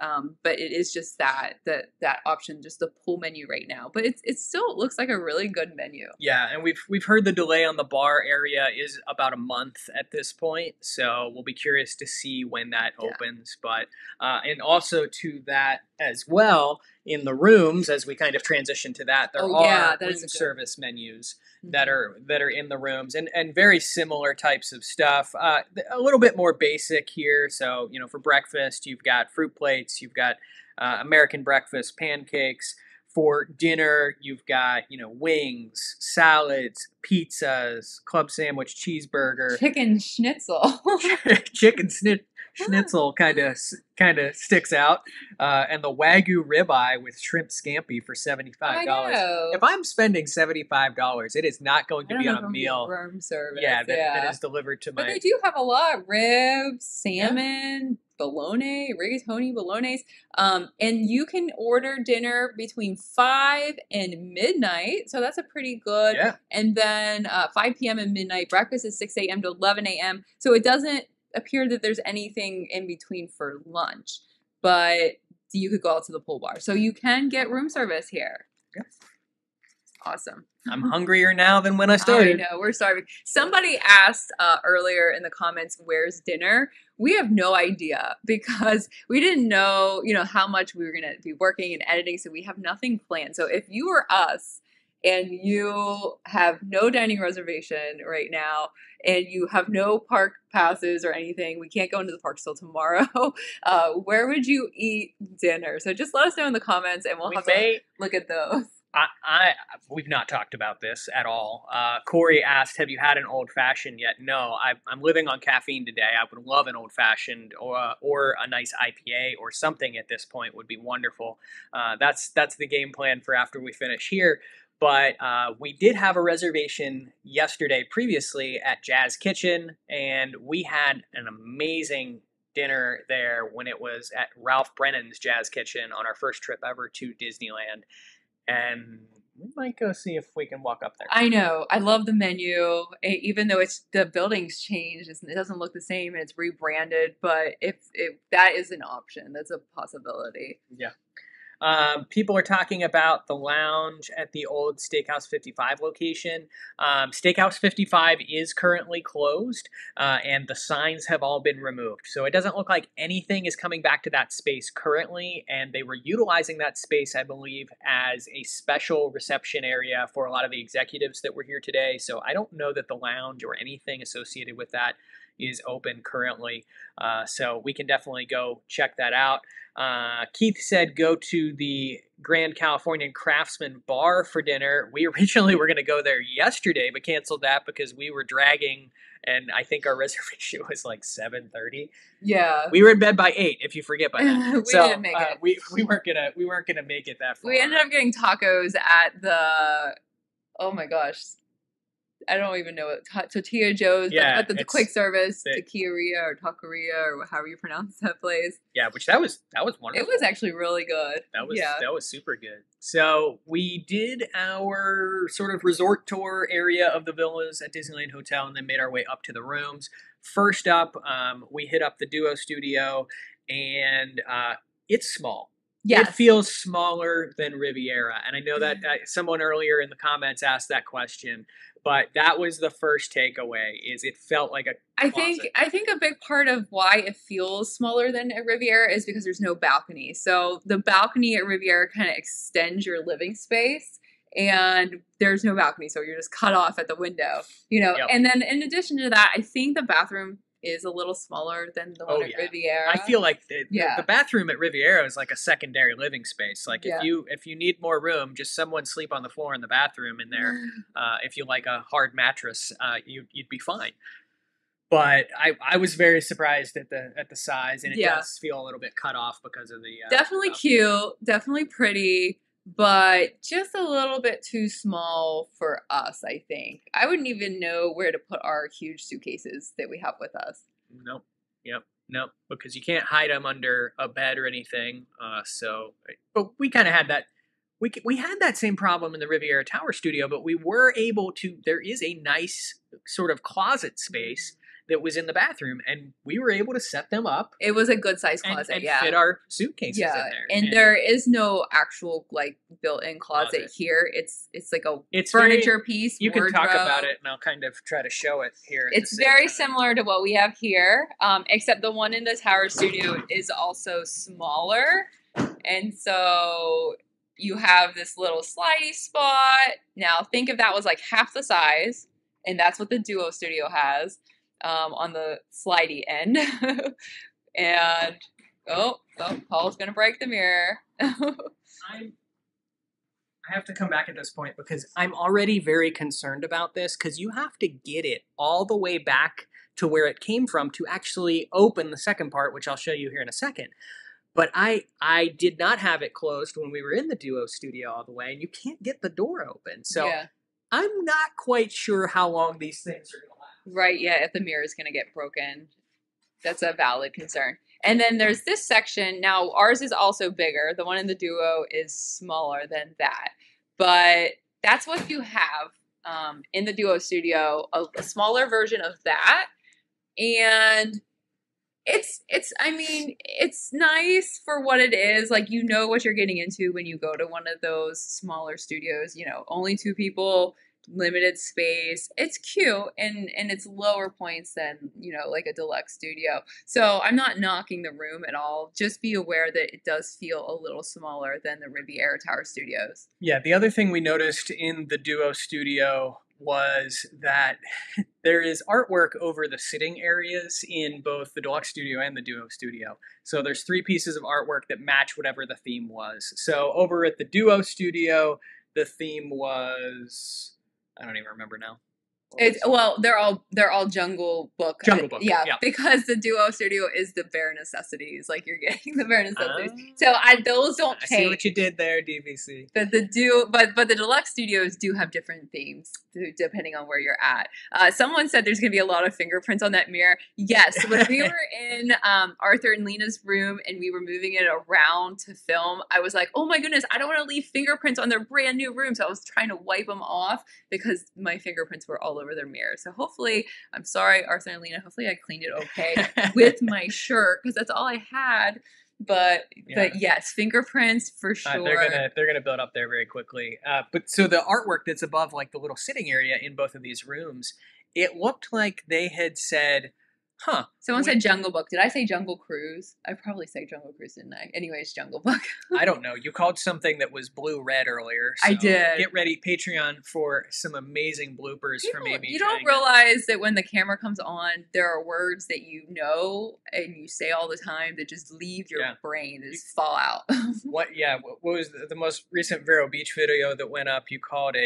but it is just that option, just the pool menu right now. But it still looks like a really good menu. Yeah, and we've heard the delay on the bar area is about a month at this point, so we'll be curious to see when that opens. But and also to that as well, in the rooms, as we kind of transition to that, there are that room service menus that are in the rooms, and very similar types of stuff. A little bit more basic here. So for breakfast, you've got fruit plates, you've got American breakfast pancakes. For dinner, you've got wings, salads, pizzas, club sandwich, cheeseburger, chicken schnitzel. Chicken schnitzel kind of sticks out, and the Wagyu ribeye with shrimp scampi for $75. If I'm spending $75, it is not going to be on a meal. Room service. Yeah, that is delivered to my. But they do have a lot: ribs, salmon, bologna, rigatoni, bolognese. And you can order dinner between 5 and midnight, so that's a pretty good. Yeah. And then 5 p.m. and midnight. Breakfast is 6 a.m. to 11 a.m. So it doesn't appear that there's anything in between for lunch, but you could go out to the pool bar. So you can get room service here. Yep. Awesome. I'm hungrier now than when I started. I know, we're starving. Somebody asked earlier in the comments, where's dinner? We have no idea because we didn't know, how much we were going to be working and editing, so we have nothing planned. So if you are us and you have no dining reservation right now and you have no park passes or anything, we can't go into the park till tomorrow, where would you eat dinner? So just let us know in the comments and we'll have to look at those. We've not talked about this at all. Corey asked, have you had an old fashioned yet? No, I'm living on caffeine today. I would love an old fashioned or a nice IPA or something at this point would be wonderful. That's the game plan for after we finish here. But we did have a reservation yesterday previously at Jazz Kitchen, and we had an amazing dinner there when it was at Ralph Brennan's Jazz Kitchen on our first trip ever to Disneyland. And we might go see if we can walk up there. I know. I love the menu, even though the building's changed. It doesn't look the same and it's rebranded. But if that is an option, that's a possibility. Yeah. People are talking about the lounge at the old Steakhouse 55 location. Steakhouse 55 is currently closed, and the signs have all been removed. So it doesn't look like anything is coming back to that space currently, and they were utilizing that space, I believe, as a special reception area for a lot of the executives that were here today. So I don't know that the lounge or anything associated with that is open currently. So we can definitely go check that out. Keith said go to the Grand Californian Craftsman Bar for dinner. We originally were going to go there yesterday, but canceled that because we were dragging, and I think our reservation was like 7:30. Yeah, we were in bed by 8. If you forget by that, we didn't make it. We weren't gonna make it that far. We ended up getting tacos at the. Oh my gosh. I don't even know what Tortilla Joe's, but the quick service, Taqueria or Taqueria or however you pronounce that place. Yeah, which that was wonderful. It was actually really good. That was super good. So we did our sort of resort tour area of the villas at Disneyland Hotel, and then made our way up to the rooms. First up, we hit up the Duo Studio, and it's small. Yes. It feels smaller than Riviera. And I know that someone earlier in the comments asked that question, but that was the first takeaway, is it felt like a closet. I think a big part of why it feels smaller than at Riviera is because there's no balcony. So the balcony at Riviera kind of extends your living space, and there's no balcony. So you're just cut off at the window, Yep. And then in addition to that, I think the bathroom is a little smaller than the one at Riviera. I feel like the bathroom at Riviera is like a secondary living space. Like if you need more room, just someone sleep on the floor in the bathroom in there. If you like a hard mattress, you'd be fine. But I was very surprised at the size, and it does feel a little bit cut off because of the definitely cute, definitely pretty, but just a little bit too small for us, I think. I wouldn't even know where to put our huge suitcases that we have with us. Nope. Nope. Because you can't hide them under a bed or anything. But we kind of had that. We had that same problem in the Riviera Tower studio, but we were able to. There is a nice sort of closet space that was in the bathroom, and we were able to set them up. It was a good size closet, and fit our suitcases in there. And there is no actual like built-in closet here. It's like a furniture piece. You can talk about it, and I'll kind of try to show it here. It's very similar to what we have here, except the one in the Tower studio is also smaller. And so you have this little slidey spot. Now think if that was like half the size, and that's what the Duo Studio has on the slidey end. And Paul's gonna break the mirror. I have to come back at this point because I'm already very concerned about this because you have to get it all the way back to where it came from to actually open the second part, which I'll show you here in a second. But I did not have it closed when we were in the Duo Studio all the way, and you can't get the door open. So yeah. I'm not quite sure how long these things are going to last. Right, yeah, if the mirror is going to get broken. That's a valid concern. And then there's this section. Now, ours is also bigger. The one in the Duo is smaller than that. But that's what you have in the Duo Studio, a smaller version of that. And I mean, it's nice for what it is. Like, you know what you're getting into when you go to one of those smaller studios, you know, only 2 people, limited space. It's cute and it's lower points than, you know, like a deluxe studio. So I'm not knocking the room at all. Just be aware that it does feel a little smaller than the Riviera Tower Studios. Yeah, the other thing we noticed in the Duo Studio was that there is artwork over the sitting areas in both the Deluxe Studio and the Duo Studio. So there's 3 pieces of artwork that match whatever the theme was. So over at the Duo Studio, the theme was... I don't even remember now. They're all Jungle Book. Jungle Book. Yeah, because the Duo Studio is the bare necessities. Like, you're getting the bare necessities. So those don't change. I see what you did there, DVC. But the Deluxe Studios do have different themes depending on where you're at. Someone said there's going to be a lot of fingerprints on that mirror. Yes, when we were in Arthur and Lena's room and we were moving it around to film, I was like, oh my goodness, I don't want to leave fingerprints on their brand new room. So I was trying to wipe them off because my fingerprints were all over their mirror. So hopefully, I'm sorry, Arthur and Lena, hopefully I cleaned it okay with my shirt because that's all I had. But yes, fingerprints for sure. They're gonna build up there very quickly. But so the artwork that's above like the little sitting area in both of these rooms, it looked like they had said, Someone said Jungle Book. Did I say Jungle Cruise? I probably say Jungle Cruise, didn't I? Anyways, Jungle Book. I don't know. You called something that was blue-red earlier. So I did. Get ready, Patreon, for some amazing bloopers from Amy. You don't realize that when the camera comes on, there are words that you know and you say all the time that just leave your brain, just fall out. What was the most recent Vero Beach video that went up? You called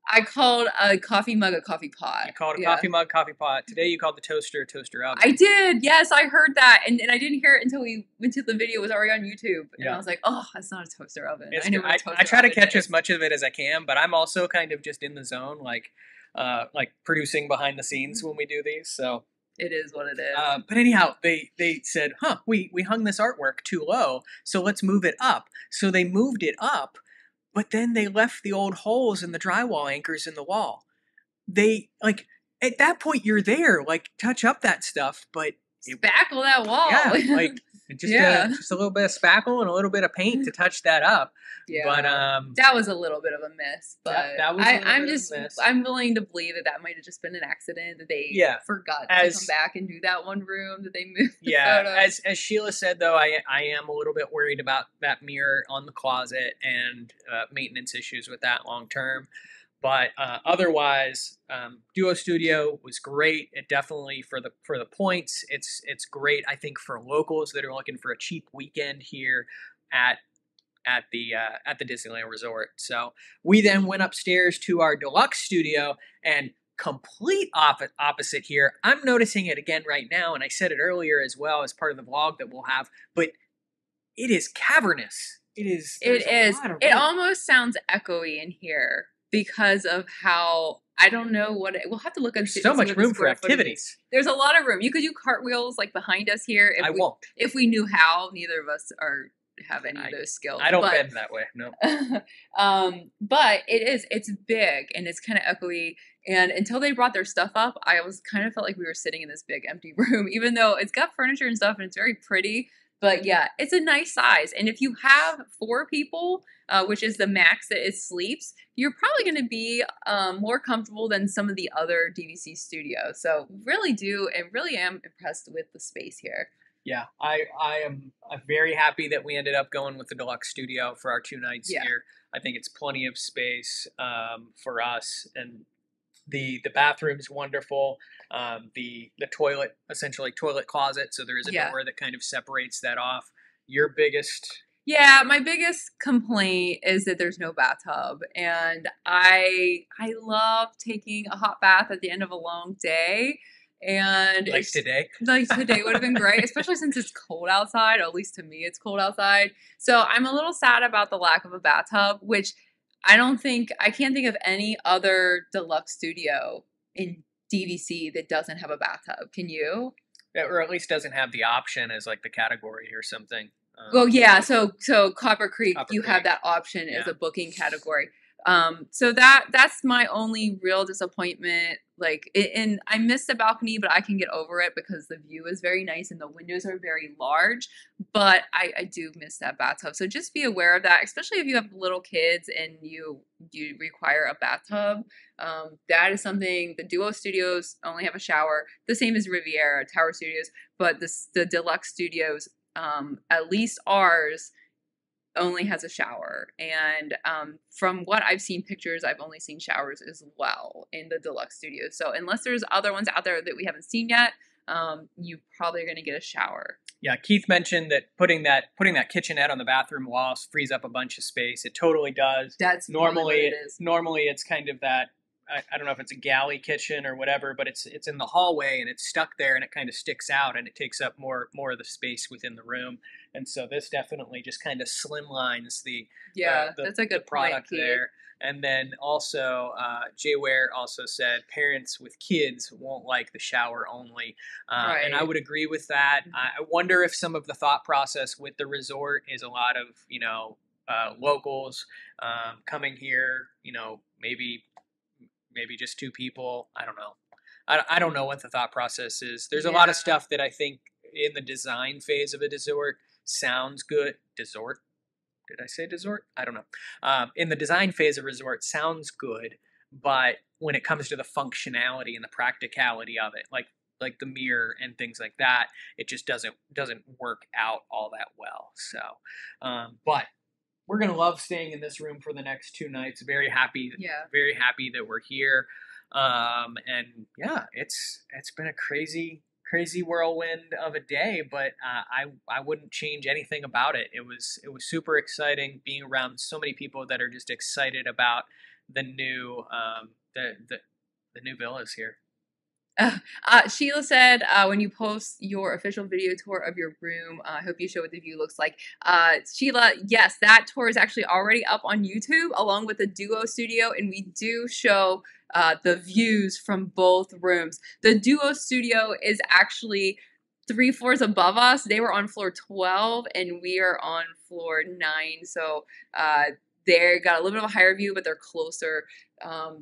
I called a coffee mug a coffee pot. You called a coffee mug coffee pot. Today you called the toaster a toaster oven. I did. Yes, I heard that. And I didn't hear it until we went to the video. It was already on YouTube. And I was like, oh, that's not a toaster oven. I try to catch as much of it as I can, but I'm also kind of just in the zone, like producing behind the scenes when we do these. So it is what it is. But anyhow, they said, we hung this artwork too low, so let's move it up. So they moved it up. But then they left the old holes in the drywall anchors in the wall. They, at that point, you're there, touch up that stuff, but... Spackle that wall. Yeah, just a little bit of spackle and a little bit of paint to touch that up. Yeah, but that was a little bit of a miss. But that was I'm willing to believe that might have just been an accident that they forgot to come back and do that one room that they moved. The photos. As Sheila said though, I am a little bit worried about that mirror on the closet and maintenance issues with that long term. But otherwise, Duo Studio was great. It definitely for the points, it's great. I think for locals that are looking for a cheap weekend here at the Disneyland Resort. So we then went upstairs to our Deluxe Studio, and complete opposite here. I'm noticing it again right now, and I said it earlier as well as part of the vlog that we'll have. But it is cavernous. It is. It almost sounds echoey in here. Because of how, I don't know we'll have to look at so much room for activities. There's a lot of room. You could do cartwheels behind us here. If we knew how. Neither of us have any of those skills. I don't bend that way, no. But it's big and it's kind of echoey. And until they brought their stuff up, I kind of felt like we were sitting in this big empty room, even though it's got furniture and stuff and it's very pretty. But yeah, it's a nice size. And if you have 4 people, which is the max that it sleeps, you're probably going to be more comfortable than some of the other DVC studios. So really am impressed with the space here. Yeah, I'm very happy that we ended up going with the deluxe studio for our 2 nights Yeah. here. I think it's plenty of space for us, and the bathroom's wonderful. The toilet, essentially toilet closet, so there is a Yeah. door that kind of separates that off. Your biggest, Yeah, my biggest complaint is that there's no bathtub, and I love taking a hot bath at the end of a long day, and like it's today. like today would have been great, especially since it's cold outside, or at least to me it's cold outside. So I'm a little sad about the lack of a bathtub, which I can't think of any other deluxe studio in DVC that doesn't have a bathtub. Can you? Or at least doesn't have the option as like the category or something. Well, yeah. So Copper Creek, Copper you have Creek. that option as Yeah. a booking category. So that's my only real disappointment. Like, and I miss the balcony, but I can get over it because the view is very nice and the windows are very large. But I do miss that bathtub. So just be aware of that, especially if you have little kids and you require a bathtub. That is something the Duo Studios only have a shower, the same as Riviera Tower Studios, but the deluxe studios, at least ours, only has a shower. And from what I've seen pictures, I've only seen showers as well in the deluxe studios. So unless there's other ones out there that we haven't seen yet, you probably are going to get a shower. Yeah, Keith mentioned that putting that kitchenette on the bathroom wall frees up a bunch of space. It totally does. That's normally what it is. normally it's kind of that, I don't know if it's a galley kitchen or whatever, but it's in the hallway and it's stuck there and it kind of sticks out and it takes up more of the space within the room. And so this definitely just kind of slimlines the that's a good product point, there. And then also, Jay Ware also said parents with kids won't like the shower only. Right. And I would agree with that. I wonder if some of the thought process with the resort is a lot of, locals coming here, maybe just two people. I don't know. I don't know what the thought process is. There's a lot of stuff that I think in the design phase of a resort sounds good. Resort? Did I say resort? I don't know. In the design phase of resort sounds good, but when it comes to the functionality and the practicality of it, like the mirror and things like that, it just doesn't work out all that well. So, but we're gonna love staying in this room for the next 2 nights. Very happy that we're here. And yeah, it's been a crazy whirlwind of a day, but I wouldn't change anything about it. It was super exciting being around so many people that are just excited about the new the new villas here. Sheila said, when you post your official video tour of your room, I hope you show what the view looks like. Sheila, yes, that tour is actually already up on YouTube along with the Duo Studio, and we do show the views from both rooms. The Duo Studio is actually 3 floors above us. They were on floor 12, and we are on floor 9. So they got a little bit of a higher view, but they're closer.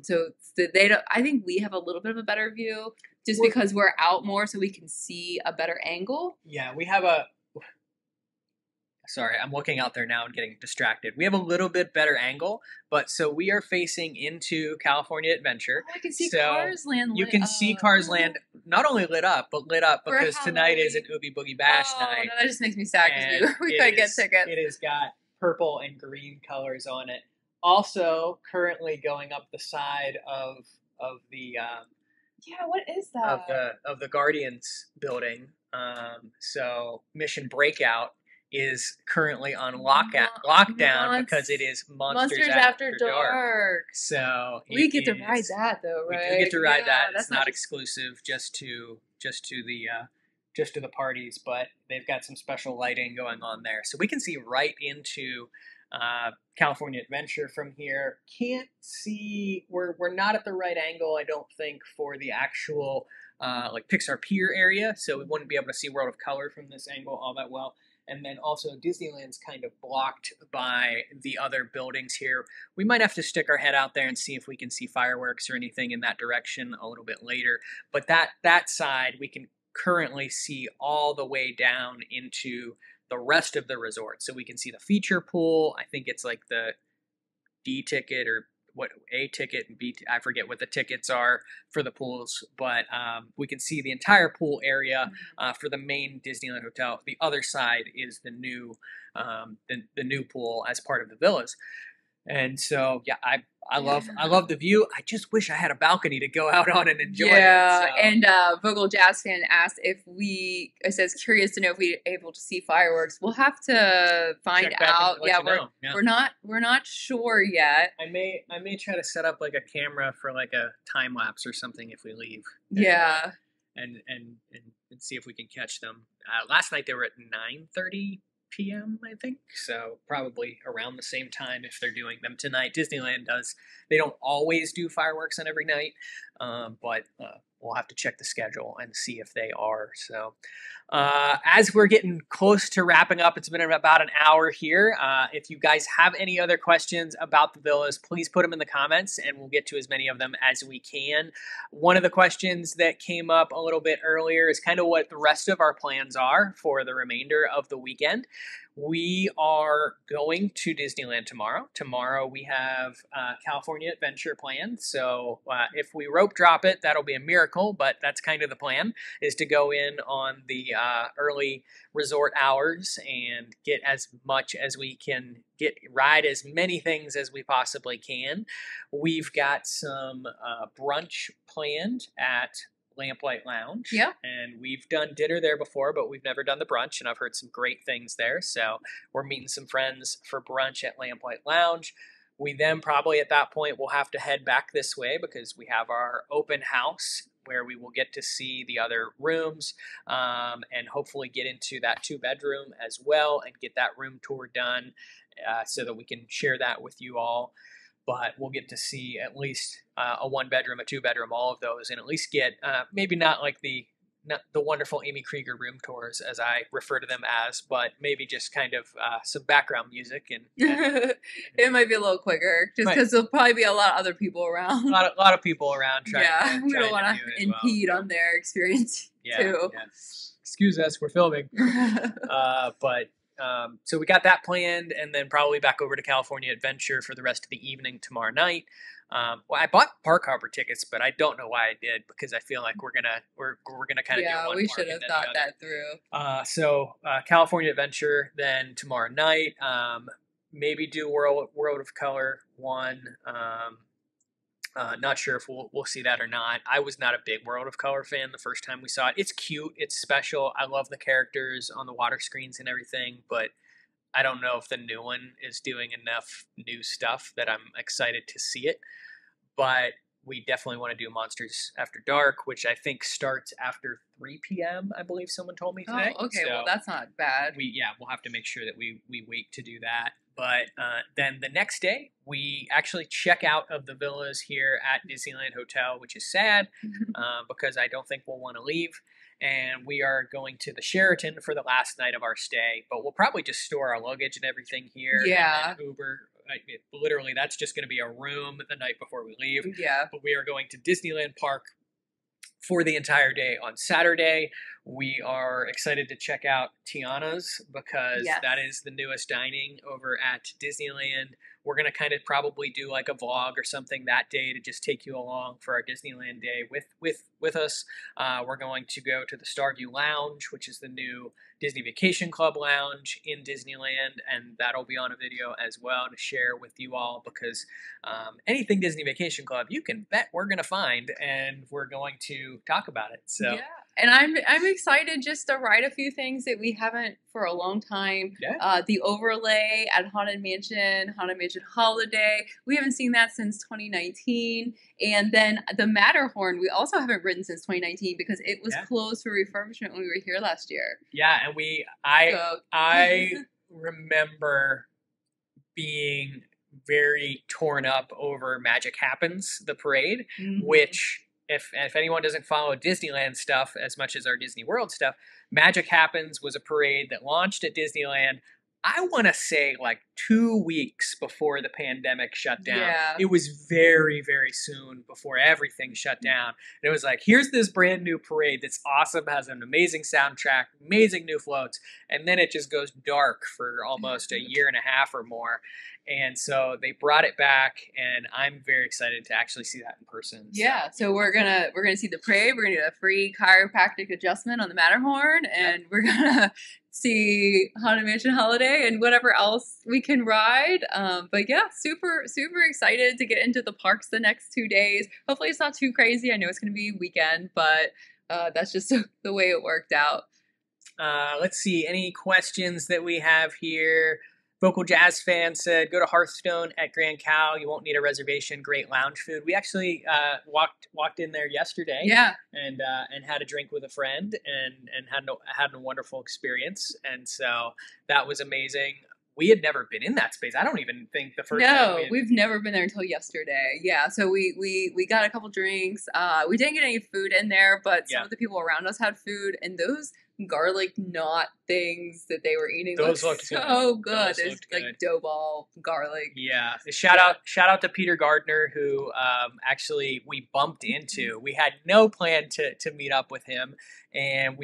So they don't. I think we have a little bit of a better view just because we're out more, so we can see a better angle. Yeah, we have a. Sorry, I'm looking out there now and getting distracted. We have a little bit better angle, but so we are facing into California Adventure. Oh, I can see Cars Land. You can see Cars Land not only lit up, but lit up because tonight is an Oogie Boogie Bash night. No, that just makes me sad because we couldn't get tickets. It has got purple and green colors on it. Also, currently going up the side of the what is that? of the Guardians building. So Mission Breakout is currently on lockdown because it is Monsters After Dark. So we get to ride that though, right? We do get to ride that. It's not exclusive just to the parties, but they've got some special lighting going on there, so we can see right into California Adventure from here. Can't see. We're not at the right angle, I don't think, for the actual like Pixar Pier area, so we wouldn't be able to see World of Color from this angle all that well. And then also Disneyland's kind of blocked by the other buildings here. We might have to stick our head out there and see if we can see fireworks or anything in that direction a little bit later. But that side, we can currently see all the way down into the rest of the resort. So we can see the feature pool. I think it's like the D ticket or what A ticket and B, I forget what the tickets are for the pools, but we can see the entire pool area for the main Disneyland Hotel. The other side is the new pool as part of the villas. And so, yeah, I love the view. I just wish I had a balcony to go out on and enjoy it. So. And Vogel Jazz Fan asked if it says curious to know if we're able to see fireworks. We'll have to find out. Yeah, we're not sure yet. I may try to set up like a camera for like a time lapse or something if we leave. Yeah. And see if we can catch them. Last night they were at 9:30 p.m. I think, so probably around the same time if they're doing them tonight. Disneyland does. They don't always do fireworks on every night, but we'll have to check the schedule and see if they are. So as we're getting close to wrapping up, it's been about an hour here. If you guys have any other questions about the villas, please put them in the comments and we'll get to as many of them as we can. One of the questions that came up a little bit earlier is kind of what the rest of our plans are for the remainder of the weekend. We are going to Disneyland tomorrow. Tomorrow we have California Adventure planned. So if we rope drop it, that'll be a miracle, but that's kind of the plan, is to go in on the early resort hours and get as much as we can ride as many things as we possibly can. We've got some brunch planned at Lamplight Lounge. Yeah. And we've done dinner there before, but we've never done the brunch, and I've heard some great things there. So we're meeting some friends for brunch at Lamplight Lounge. We then probably at that point will have to head back this way because we have our open house where we will get to see the other rooms and hopefully get into that 2-bedroom as well and get that room tour done so that we can share that with you all. But we'll get to see at least a 1-bedroom, a 2-bedroom, all of those, and at least get maybe not the wonderful Amy Krieger room tours as I refer to them as, but maybe just kind of some background music and it might be a little quicker just because there'll probably be a lot of other people around. A lot of people around trying. We don't want to impede on their experience too. Yeah. Excuse us, we're filming, but. So we got that planned, and then probably back over to California Adventure for the rest of the evening tomorrow night. Well, I bought park hopper tickets, but I don't know why I did because I feel like we're gonna kind of do one. We should have thought that through. So California Adventure then tomorrow night. Maybe do World of Color 1. Not sure if we'll see that or not. I was not a big World of Color fan the first time we saw it. It's cute. It's special. I love the characters on the water screens and everything, but I don't know if the new one is doing enough new stuff that I'm excited to see it. But we definitely want to do Monsters After Dark, which I think starts after 3 p.m., I believe someone told me today. Oh, okay. So well, that's not bad. We'll have to make sure that we wait to do that. But then the next day, we actually check out of the villas here at Disneyland Hotel, which is sad because I don't think we'll want to leave. And we are going to the Sheraton for the last night of our stay. But we'll probably just store our luggage and everything here. Yeah. And then Uber. Literally, that's just going to be a room the night before we leave. Yeah. But we are going to Disneyland Park for the entire day on Saturday. We are excited to check out Tiana's because that is the newest dining over at Disneyland. We're going to kind of probably do like a vlog or something that day to just take you along for our Disneyland day with us. We're going to go to the Starview Lounge, which is the new Disney Vacation Club lounge in Disneyland, and that'll be on a video as well to share with you all because anything Disney Vacation Club, you can bet we're going to find, and we're going to talk about it. So. Yeah. And I'm excited just to ride a few things that we haven't for a long time. Yeah. The overlay at Haunted Mansion Holiday. We haven't seen that since 2019. And then the Matterhorn, we also haven't ridden since 2019 because it was closed for refurbishment when we were here last year. Yeah, and I remember being very torn up over Magic Happens, the parade, which... If anyone doesn't follow Disneyland stuff as much as our Disney World stuff, Magic Happens was a parade that launched at Disneyland. I want to say like 2 weeks before the pandemic shut down. Yeah. It was very, very soon before everything shut down. And it was like, here's this brand new parade that's awesome, has an amazing soundtrack, amazing new floats. And then it just goes dark for almost a year and a half or more. And so they brought it back, and I'm very excited to actually see that in person. Yeah, so we're gonna see the parade. We're gonna get a free chiropractic adjustment on the Matterhorn, and we're gonna see Haunted Mansion Holiday and whatever else we can ride. But yeah, super excited to get into the parks the next 2 days. Hopefully it's not too crazy. I know it's gonna be weekend, but that's just the way it worked out. Let's see, any questions that we have here? Vocal Jazz Fan said, go to Hearthstone at Grand Cal. You won't need a reservation. Great lounge food. We actually walked in there yesterday. Yeah. And had a drink with a friend and had a wonderful experience. And so that was amazing. We had never been in that space. I don't even think the first time. No, we've never been there until yesterday. Yeah, so we got a couple drinks. We didn't get any food in there, but some of the people around us had food, and those garlic knot things that they were eating looked so good. It's like good. dough ball garlic. Yeah. Shout out to Peter Gardner, who actually we bumped into. We had no plan to meet up with him, and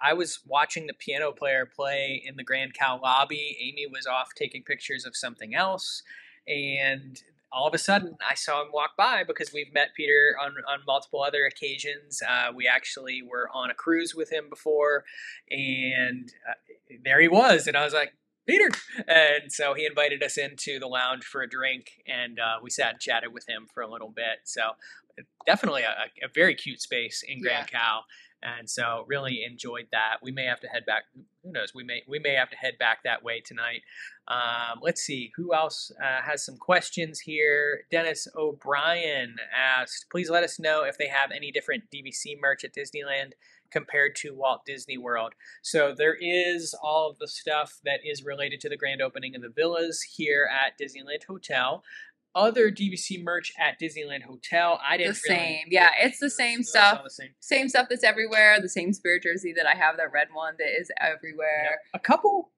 I was watching the piano player play in the Grand Cal lobby. Amy was off taking pictures of something else, and all of a sudden I saw him walk by because we've met Peter on multiple other occasions. We actually were on a cruise with him before, and there he was, and I was like, Peter. And so he invited us into the lounge for a drink, and we sat and chatted with him for a little bit. So definitely a very cute space in Grand Cal. And so really enjoyed that. We may have to head back. Who knows? We may have to head back that way tonight. Let's see. Who else has some questions here? Dennis O'Brien asked, please let us know if they have any different DVC merch at Disneyland compared to Walt Disney World. So there is all of the stuff that is related to the grand opening of the villas here at Disneyland Hotel. Other DVC merch at Disneyland Hotel, I didn't same. Yeah, it's the same stuff. Same stuff that's everywhere. The same Spirit jersey that I have, that red one that is everywhere. Yeah. A couple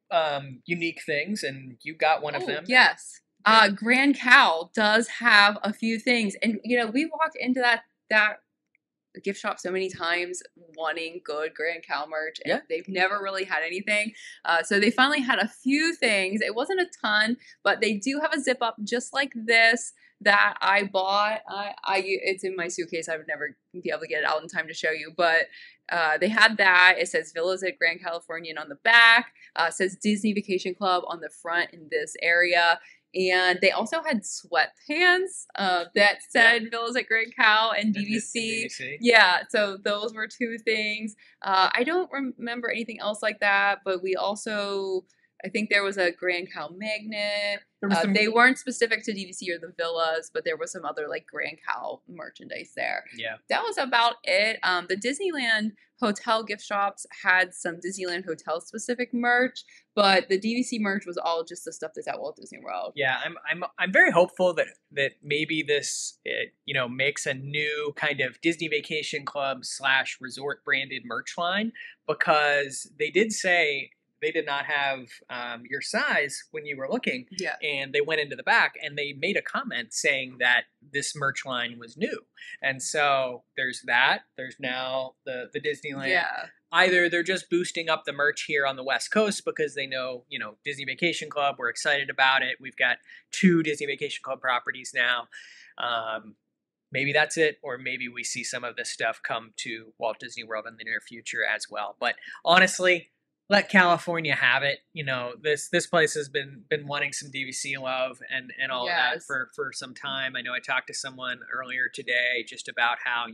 unique things, and you got one of them. Yes. Grand Cal does have a few things, and we walked into that gift shop so many times wanting good Grand Cal merch, and they've never really had anything. So they finally had a few things. It wasn't a ton, but they do have a zip up just like this that I bought. It's in my suitcase. I would never be able to get it out in time to show you, but they had that. It says Villas at Grand Californian on the back. It says Disney Vacation Club on the front in this area. And they also had sweatpants that said Villas at Grand Cal and DVC. Yeah, so those were two things. I don't remember anything else like that, but we also, I think there was a Grand Cal magnet. They weren't specific to DVC or the villas, but there was some other like Grand Cal merchandise there. Yeah. That was about it. The Disneyland Hotel gift shops had some Disneyland Hotel specific merch, but the DVC merch was all just the stuff that's at Walt Disney World. Yeah, I'm very hopeful that maybe this makes a new kind of Disney Vacation Club / resort branded merch line, because they did say they did not have your size when you were looking. Yeah. And they went into the back and they made a comment saying that this merch line was new. And so there's that. There's now the Disneyland. Yeah. Either they're just boosting up the merch here on the West Coast because they know, Disney Vacation Club, we're excited about it. We've got 2 Disney Vacation Club properties now. Maybe that's it, or maybe we see some of this stuff come to Walt Disney World in the near future as well. But honestly, let California have it. This place has been wanting some DVC love and all that for some time. I know I talked to someone earlier today just about how,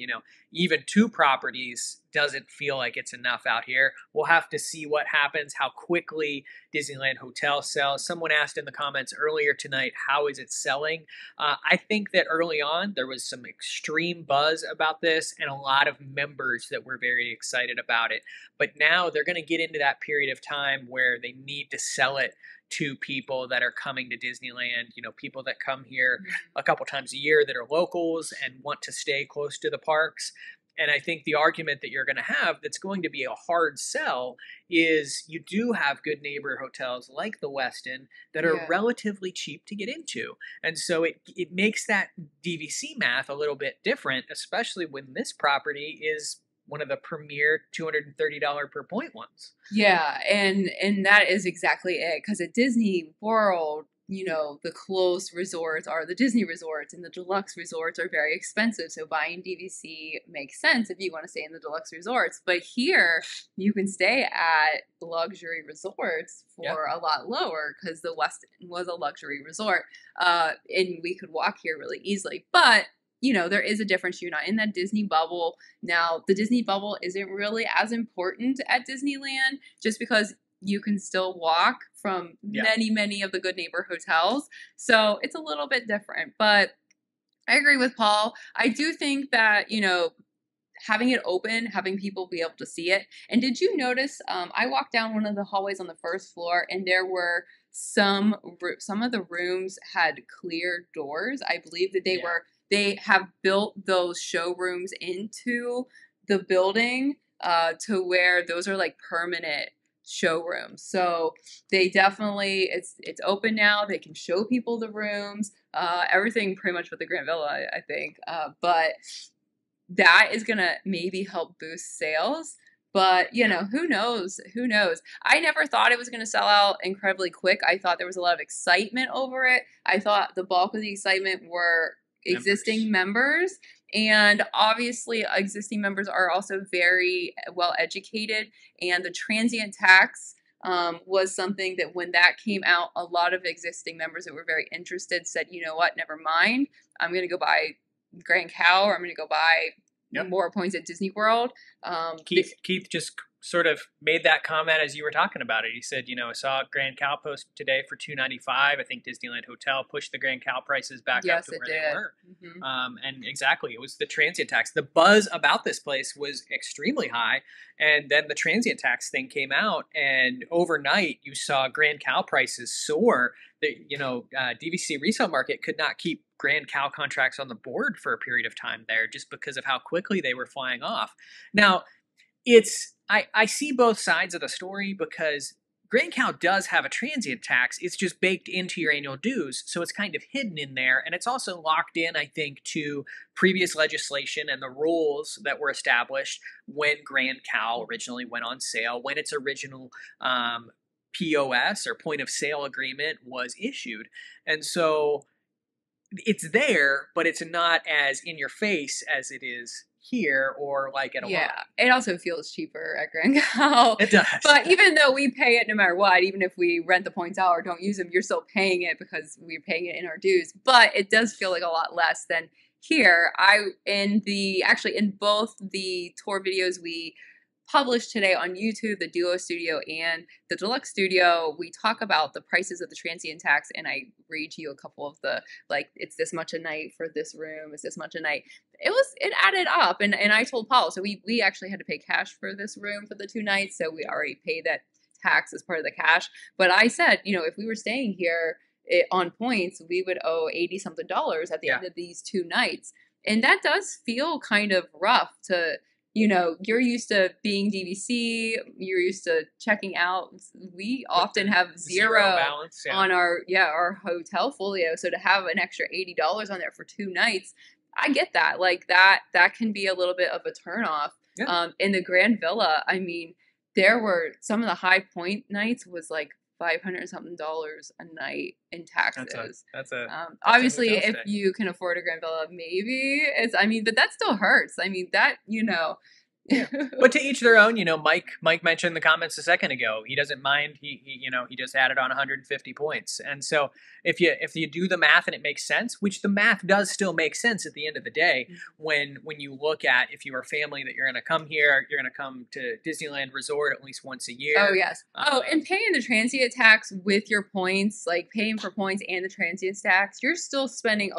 even 2 properties doesn't feel like it's enough out here. We'll have to see what happens, how quickly Disneyland Hotel sells. Someone asked in the comments earlier tonight, how is it selling? I think that early on there was some extreme buzz about this and a lot of members that were very excited about it. But now they're going to get into that period of time where they need to sell it to people that are coming to Disneyland, people that come here a couple times a year that are locals and want to stay close to the parks. And I think the argument that you're going to have that's going to be a hard sell is you do have good neighbor hotels like the Westin that are relatively cheap to get into. And so it makes that DVC math a little bit different, especially when this property is one of the premier $230 per point ones. Yeah, and that is exactly it. Because at Disney World, you know, the close resorts are the Disney resorts, and the deluxe resorts are very expensive. So buying DVC makes sense if you want to stay in the deluxe resorts. But here, you can stay at luxury resorts for a lot lower because the Westin was a luxury resort, and we could walk here really easily. But you know, there is a difference. You're not in that Disney bubble. Now, the Disney bubble isn't really as important at Disneyland just because you can still walk from many of the good neighbor hotels. So it's a little bit different. But I agree with Paul. I do think that, you know, having it open, having people be able to see it. And did you notice, I walked down one of the hallways on the first floor and there were some of the rooms had clear doors. I believe that they have built those showrooms into the building to where those are like permanent showrooms. So they definitely, it's open now. They can show people the rooms, everything pretty much with the Grand Villa, I think. But that is going to maybe help boost sales. But, you know, who knows? Who knows? I never thought it was going to sell out incredibly quick. I thought there was a lot of excitement over it. I thought the bulk of the excitement were existing members. And obviously existing members are also very well educated. And the transient tax was something that when that came out, a lot of existing members that were very interested said, you know what, never mind. I'm going to go buy Grand Cal, or I'm going to go buy more points at Disney World. Keith just sort of made that comment as you were talking about it. He said, you know, I saw Grand Cal post today for $295. I think Disneyland Hotel pushed the Grand Cal prices back up to where they were. Mm-hmm. And exactly, it was the transient tax. The buzz about this place was extremely high. And then the transient tax thing came out, and overnight you saw Grand Cal prices soar. The, you know, DVC resale market could not keep Grand Cal contracts on the board for a period of time there just because of how quickly they were flying off. Now, I see both sides of the story because Grand Cal does have a transient tax. It's just baked into your annual dues, so it's kind of hidden in there. And it's also locked in, I think, to previous legislation and the rules that were established when Grand Cal originally went on sale, when its original POS or point of sale agreement was issued. And so it's there, but it's not as in your face as it is here or like at a mall. It also feels cheaper at Grand Cal. It does. But even though we pay it no matter what, even if we rent the points out or don't use them, you're still paying it because we're paying it in our dues. But it does feel like a lot less than here. In both the tour videos we published today on YouTube, the Duo Studio and the Deluxe Studio, we talk about the prices of the transient tax, and I read to you a couple of the, like, it's this much a night for this room, it's this much a night. It added up, and I told Paul, so we actually had to pay cash for this room for the 2 nights, so we already paid that tax as part of the cash. But I said, you know, if we were staying here on points, we would owe $80-something at the end of these 2 nights. And that does feel kind of rough to, you know, you're used to being DVC, you're used to checking out. We often have zero balance on our hotel folio. So to have an extra $80 on there for 2 nights, I get that. Like that can be a little bit of a turnoff. Yeah. In the Grand Villa, I mean, there were some of the high point nights was like $500-something a night in taxes. That's obviously if you can afford a Grand Villa, maybe but that still hurts. I mean, that, you know. Yeah. But to each their own. You know, Mike mentioned in the comments a second ago, he doesn't mind. He just added on 150 points. And so if you do the math and it makes sense, which the math does still make sense at the end of the day, when you look at, if you're a family that you're going to come here, you're going to come to Disneyland Resort at least once a year. Oh, yes. And paying the transient tax with your points, like paying for points and the transient tax, you're still spending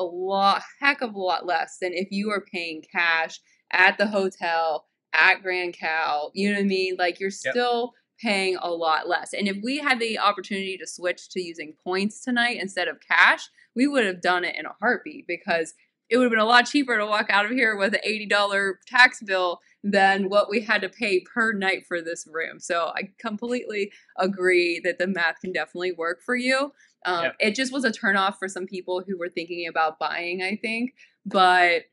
heck of a lot less than if you are paying cash at the hotel at Grand Cal, you know what I mean? Like you're still paying a lot less. And if we had the opportunity to switch to using points tonight instead of cash, we would have done it in a heartbeat because it would have been a lot cheaper to walk out of here with an $80 tax bill than what we had to pay per night for this room. So I completely agree that the math can definitely work for you. It just was a turnoff for some people who were thinking about buying, I think, but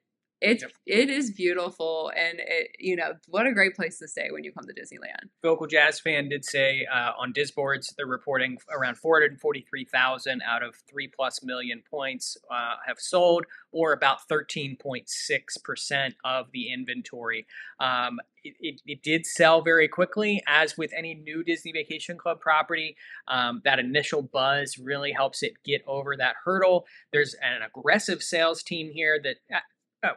it is beautiful, and what a great place to stay when you come to Disneyland. Vocal Jazz Fan did say on Disboards they're reporting around 443,000 out of 3+ million points have sold, or about 13.6% of the inventory. It did sell very quickly, as with any new Disney Vacation Club property. That initial buzz really helps it get over that hurdle. There's an aggressive sales team here that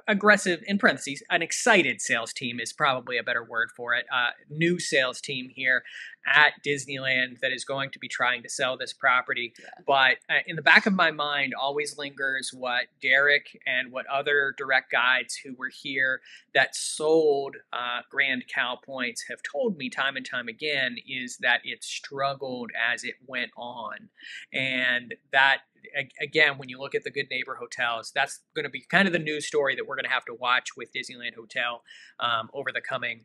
aggressive, in parentheses, an excited sales team is probably a better word for it. New sales team here at Disneyland that is going to be trying to sell this property. But in the back of my mind always lingers what Derek and what other direct guides who were here that sold Grand Cal points have told me time and time again, is that it struggled as it went on. And that, again, when you look at the Good Neighbor hotels, that's going to be kind of the news story that we're going to have to watch with Disneyland Hotel over the coming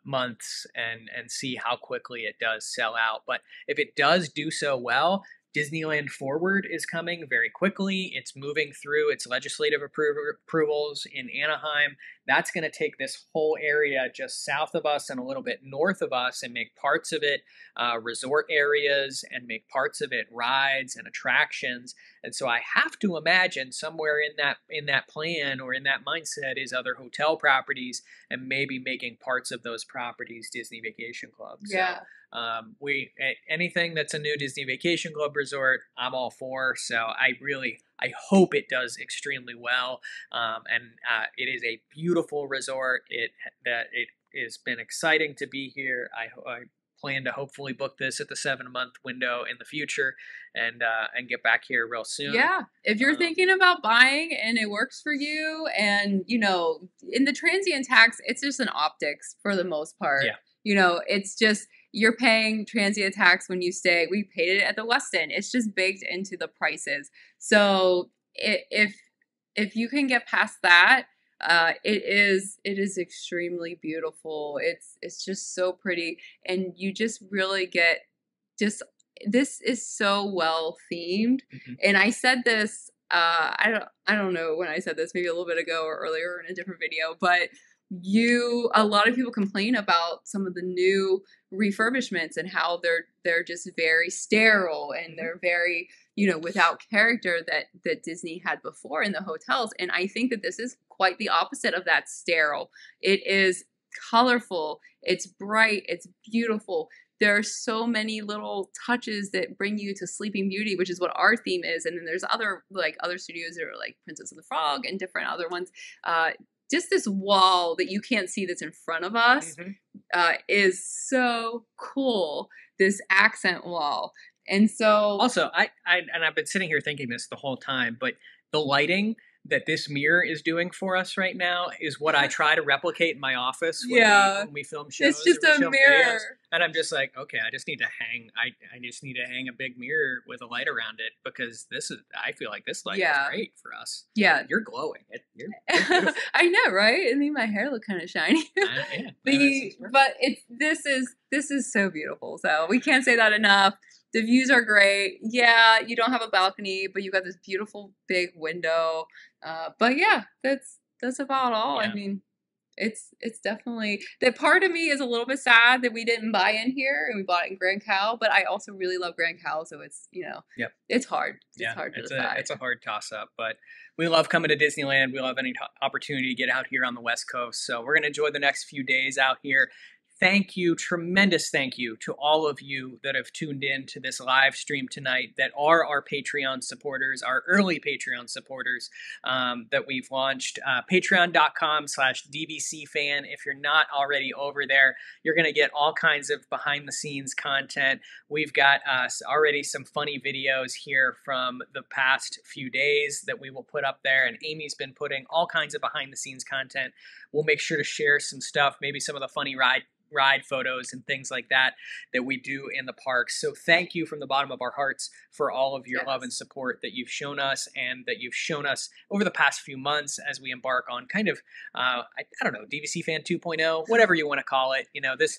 months, and see how quickly it does sell out. But if it does do so well, Disneyland Forward is coming very quickly. It's moving through its legislative approvals in Anaheim. That's going to take this whole area just south of us and a little bit north of us and make parts of it resort areas, and make parts of it rides and attractions. And so I have to imagine somewhere in that plan or in that mindset is other hotel properties, and maybe making parts of those properties Disney Vacation Clubs. Yeah. So, anything that's a new Disney Vacation Club resort, I'm all for. So I hope it does extremely well. It is a beautiful resort. It has been exciting to be here. I plan to hopefully book this at the 7-month window in the future, and get back here real soon. Yeah, if you're thinking about buying and it works for you, and in the transient tax, it's just an optics for the most part. Yeah, it's just, you're paying transient tax when you stay. We paid it at the Westin. It's just baked into the prices. So if you can get past that, it is extremely beautiful. It's just so pretty, and you just really get this is so well themed. And I said this, I don't know when I said this, maybe a little bit ago or earlier in a different video, but a lot of people complain about some of the new refurbishments and how they're just very sterile, and they're very without character that Disney had before in the hotels. And I think that this is quite the opposite of that sterile. It is colorful, it's bright, it's beautiful. There are so many little touches that bring you to Sleeping Beauty, which is what our theme is. And then there's other studios that are like Princess and the Frog and different other ones. Just this wall that you can't see that's in front of us is so cool. This accent wall. And so also, I've been sitting here thinking this the whole time, but the lighting that this mirror is doing for us right now is what I try to replicate in my office when we film shows. It's just a mirror. Videos. And I'm just like, okay, I just need to hang a big mirror with a light around it, because I feel like this light is great for us. Yeah. You're glowing. You're I know, right? It made my hair look kind of shiny. But this is so beautiful. So we can't say that enough. The views are great. Yeah, you don't have a balcony, but you got this beautiful big window. But yeah, that's about all. Yeah. I mean, it's definitely, that part of me is a little bit sad that we didn't buy in here and we bought it in Grand Cal, but I also really love Grand Cal, so it's it's hard. It's hard to decide. It's a hard toss up, but we love coming to Disneyland. We love any opportunity to get out here on the West Coast. So we're gonna enjoy the next few days out here. Thank you, tremendous thank you to all of you that have tuned in to this live stream tonight, that are our Patreon supporters, our early Patreon supporters that we've launched. Patreon.com/DVC fan. If you're not already over there, you're going to get all kinds of behind the scenes content. We've got already some funny videos here from the past few days that we will put up there, and Amy's been putting all kinds of behind the scenes content. We'll make sure to share some stuff, maybe some of the funny ride photos and things like that we do in the parks. So thank you from the bottom of our hearts for all of your love and support that you've shown us, and that you've shown us over the past few months as we embark on kind of, I don't know, DVC Fan 2.0, whatever you want to call it,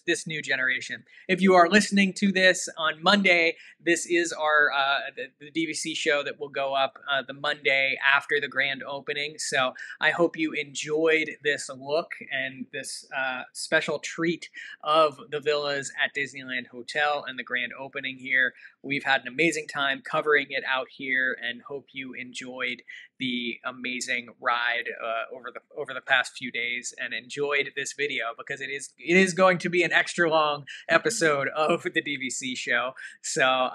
this new generation. If you are listening to this on Monday, this is our the DVC show that will go up the Monday after the grand opening. So I hope you enjoyed this look and this special treat of the villas at Disneyland Hotel and the grand opening here. We've had an amazing time covering it out here, and hope you enjoyed the amazing ride over the past few days, and enjoyed this video, because it is going to be an extra long episode of the DVC show. So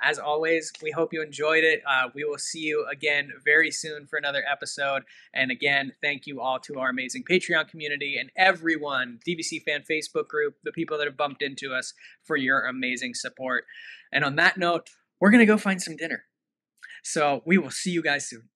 as always, we hope you enjoyed it. We will see you again very soon for another episode. And again, thank you all to our amazing Patreon community and everyone, DVC Fan Facebook group, the people that have bumped into us, for your amazing support. And on that note, we're going to go find some dinner. So we will see you guys soon.